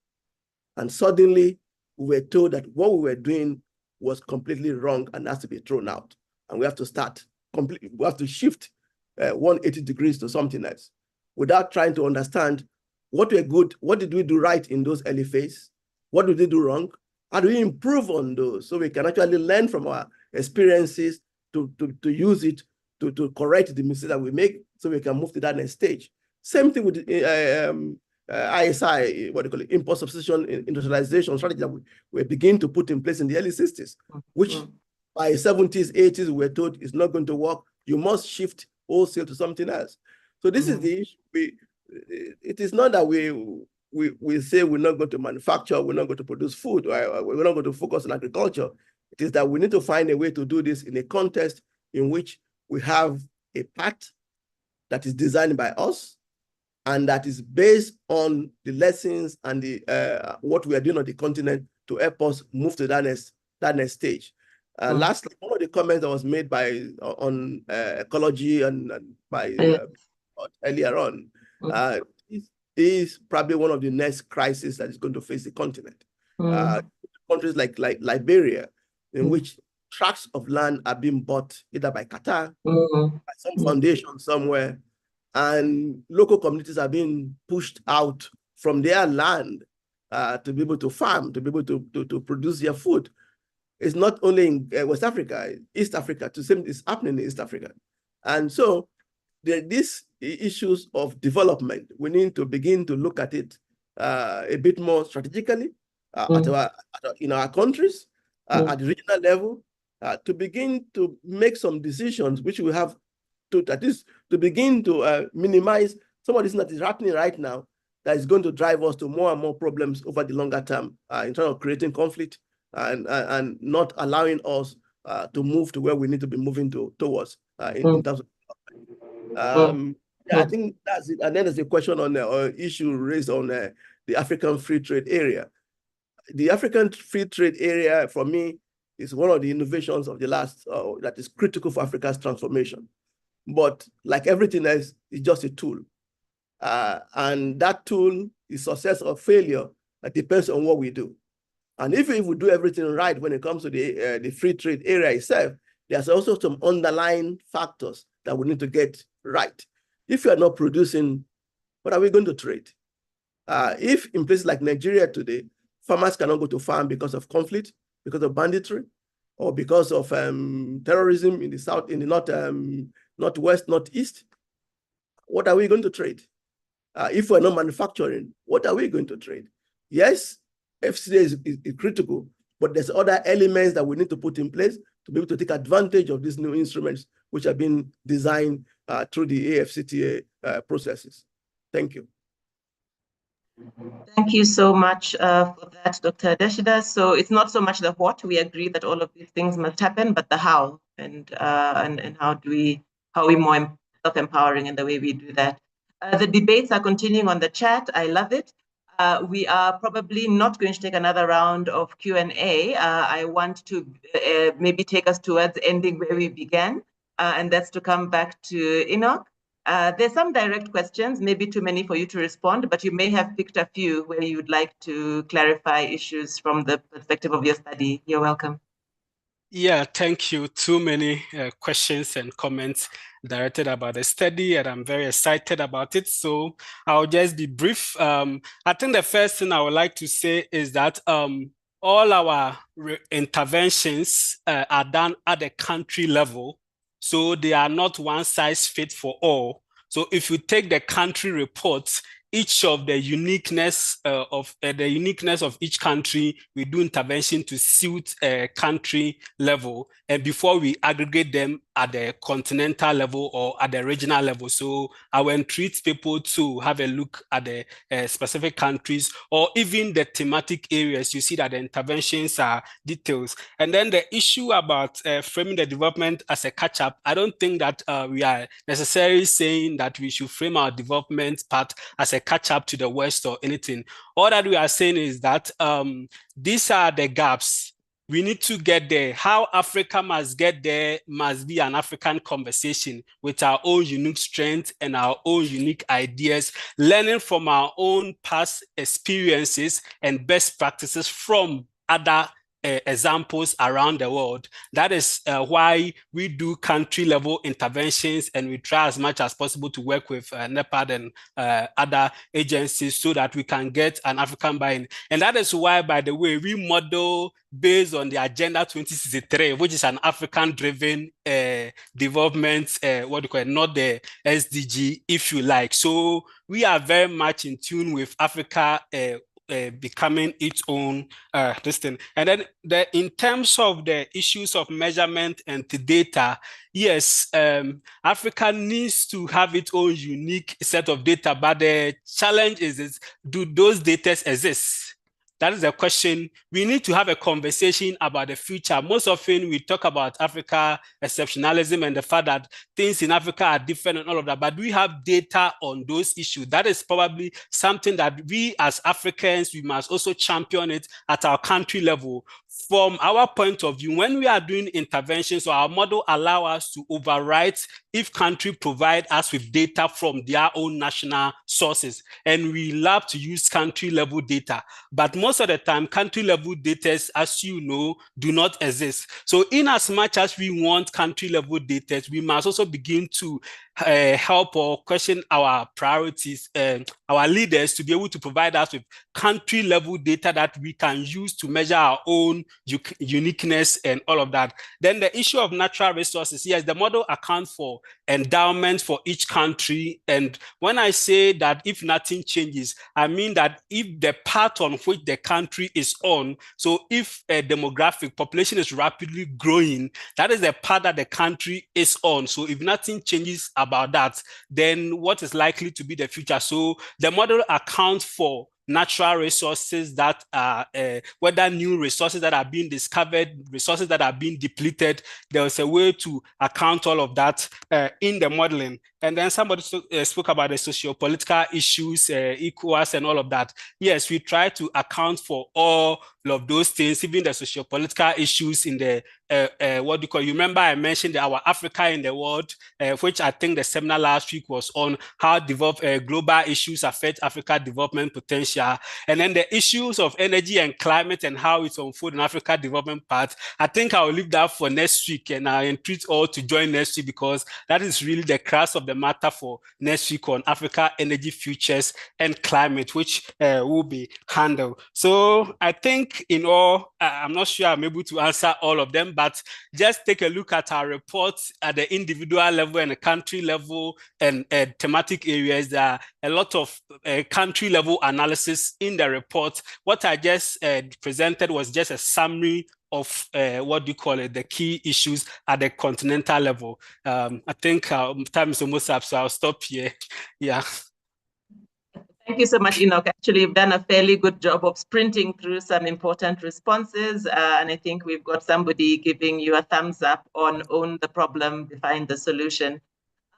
and suddenly we were told that what we were doing was completely wrong and has to be thrown out. And we have to start completely, we have to shift 180 degrees to something else without trying to understand what did we do right in those early phases? What did we do wrong? How do we improve on those so we can actually learn from our experiences to use it to correct the mistakes that we make so we can move to that next stage. Same thing with ISI, what do you call it, import substitution industrialization strategy that we begin to put in place in the early 60s, which by 70s, 80s, we were told is not going to work. You must shift wholesale to something else. So this is the issue. It is not that we say we're not going to manufacture, we're not going to produce food, we're not going to focus on agriculture. It is that we need to find a way to do this in a context in which we have a path that is designed by us and that is based on the lessons and the what we are doing on the continent to help us move to that next stage. Lastly, one of the comments that was made on ecology and by earlier on is probably one of the next crises that is going to face the continent. Countries like Liberia, in which tracts of land are being bought either by Qatar, by some foundation somewhere, and local communities are being pushed out from their land to be able to farm, to be able to produce their food. It's not only in West Africa, East Africa, the same is happening in East Africa. And so these issues of development, we need to begin to look at it a bit more strategically in our countries, at the regional level, to begin to make some decisions which we have to, that is, to begin to minimize some of this that is happening right now that is going to drive us to more and more problems over the longer term in terms of creating conflict and not allowing us to move to where we need to be moving towards in terms of I think that's it. And then there's a question on the issue raised on the African Free Trade Area. The African Free Trade Area, for me, is one of the innovations of the last that is critical for Africa's transformation. But like everything else, it's just a tool. And that tool is success or failure that depends on what we do. And if we do everything right when it comes to the free trade area itself, there's also some underlying factors that we need to get right. If you are not producing, what are we going to trade? If in places like Nigeria today, farmers cannot go to farm because of conflict, because of banditry, or because of terrorism in the south, in the northwest, northeast, what are we going to trade? If we're not manufacturing, what are we going to trade? Yes, FCA is critical, but there's other elements that we need to put in place to be able to take advantage of these new instruments, which have been designed through the AFCTA processes. Thank you. Thank you so much for that, Dr. Adeshida. So it's not so much the what, we agree that all of these things must happen, but the how, and how are we more self-empowering in the way we do that. The debates are continuing on the chat. I love it. We are probably not going to take another round of Q&A. I want to maybe take us towards ending where we began, and that's to come back to Enoch. There's some direct questions, maybe too many for you to respond, but you may have picked a few where you'd like to clarify issues from the perspective of your study. You're welcome. Yeah, thank you. Too many questions and comments directed about the study, and I'm very excited about it. So I'll just be brief. I think the first thing I would like to say is that all our interventions are done at the country level. So they are not one size fits for all. So if you take the country reports, each of the uniqueness of each country, we do intervention to suit a country level, and before we aggregate them at the continental level or at the regional level. So I will entreat people to have a look at the specific countries or even the thematic areas. You see that the interventions are details. And then the issue about framing the development as a catch-up, I don't think that we are necessarily saying that we should frame our development part as a catch up to the West or anything. All that we are saying is that these are the gaps. We need to get there. How Africa must get there must be an African conversation with our own unique strengths and our own unique ideas, learning from our own past experiences and best practices from other examples around the world. That is why we do country level interventions, and we try as much as possible to work with NEPAD and other agencies so that we can get an African buy-in. And that is why, by the way, we model based on the Agenda 2063, which is an African-driven development, what do you call it, not the SDG, if you like. So we are very much in tune with Africa becoming its own this thing. And then in terms of the issues of measurement and the data, yes, Africa needs to have its own unique set of data, but the challenge is do those data exist? That is the question. We need to have a conversation about the future. Most often we talk about Africa exceptionalism and the fact that things in Africa are different and all of that, but we have data on those issues. That is probably something that we as Africans, we must also champion it at our country level. From our point of view, when we are doing interventions, so our model allows us to overwrite if country provide us with data from their own national sources. And we love to use country level data. But most of the time, country level data, as you know, do not exist. So in as much as we want country level data, we must also begin to help or question our priorities and our leaders to be able to provide us with country level data that we can use to measure our own uniqueness and all of that. Then the issue of natural resources, yes, the model accounts for endowment for each country. And when I say that if nothing changes, I mean that if the path on which the country is on, so if a demographic population is rapidly growing, that is the path that the country is on. So if nothing changes about that, then what is likely to be the future? So the model accounts for natural resources that are, whether new resources that are being discovered, resources that are being depleted, there's a way to account all of that in the modeling. And then somebody spoke about the socio-political issues, ECOWAS and all of that. Yes, we try to account for all of those things, even the socio-political issues in the, what do you call, you remember I mentioned our Africa in the world, which I think the seminar last week was on how global issues affect Africa development potential. And then the issues of energy and climate and how it's unfold in Africa development part. I think I'll leave that for next week, and I entreat all to join next week because that is really the crux of the matter for next week on Africa energy futures and climate, which will be handled. So I think think in all, I'm not sure I'm able to answer all of them, but just take a look at our reports at the individual level and the country level and thematic areas. There are a lot of country level analysis in the report. What I just presented was just a summary of what do you call it, the key issues at the continental level. I think time is almost up, so I'll stop here. Yeah. Thank you so much, Enoch. Actually, you've done a fairly good job of sprinting through some important responses. And I think we've got somebody giving you a thumbs up on own the problem, define the solution.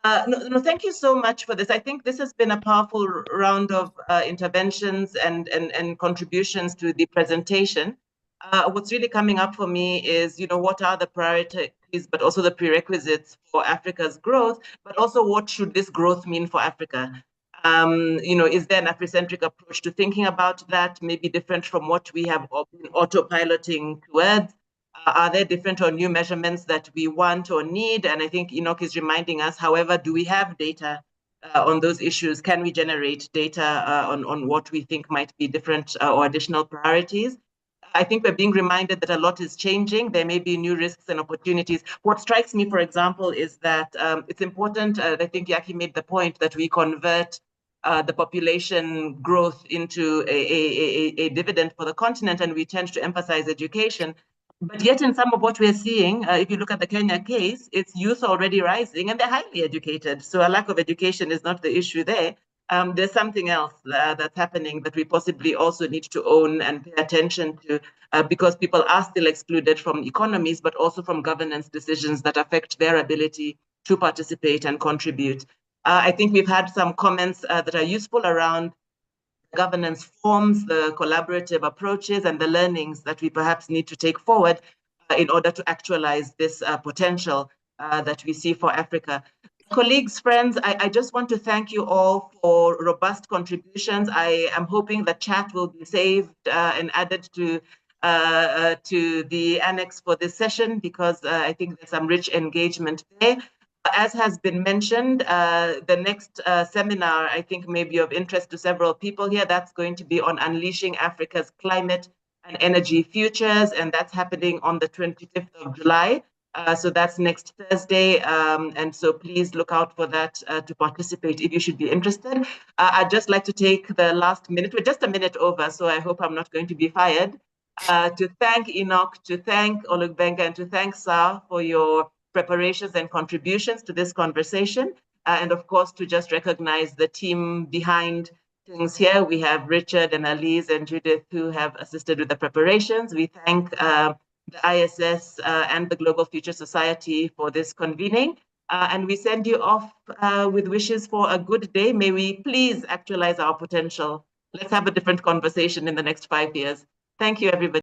No, thank you so much for this. I think this has been a powerful round of interventions and contributions to the presentation. What's really coming up for me is, what are the priorities, but also the prerequisites for Africa's growth, but also what should this growth mean for Africa? Is there an Afrocentric approach to thinking about that, maybe different from what we have been autopiloting towards? Are there different or new measurements that we want or need? And I think Enoch is reminding us, however, do we have data on those issues? Can we generate data on what we think might be different or additional priorities? I think we're being reminded that a lot is changing. There may be new risks and opportunities. What strikes me, for example, is that it's important, I think Yaki made the point, that we convert the population growth into a dividend for the continent, and we tend to emphasize education. But yet in some of what we're seeing, if you look at the Kenya case, it's youth already rising and they're highly educated. So a lack of education is not the issue there. There's something else that's happening that we possibly also need to own and pay attention to because people are still excluded from economies, but also from governance decisions that affect their ability to participate and contribute. I think we've had some comments that are useful around governance forms, the collaborative approaches, and the learnings that we perhaps need to take forward in order to actualize this potential that we see for Africa. Colleagues, friends, I just want to thank you all for robust contributions. I am hoping the chat will be saved and added to the annex for this session, because I think there's some rich engagement there. As has been mentioned, the next seminar, I think, may be of interest to several people here. That's going to be on unleashing Africa's climate and energy futures, and that's happening on the 25th of July. So that's next Thursday, and so please look out for that to participate if you should be interested. I'd just like to take the last minute, we're just a minute over, so I hope I'm not going to be fired, to thank Enoch, to thank Olugbenga, and to thank Sa for your preparations and contributions to this conversation. And of course, to just recognize the team behind things here. We have Richard and Elise and Judith who have assisted with the preparations. We thank the ISS and the Global Future Society for this convening. And we send you off with wishes for a good day. May we please actualize our potential. Let's have a different conversation in the next 5 years. Thank you, everybody.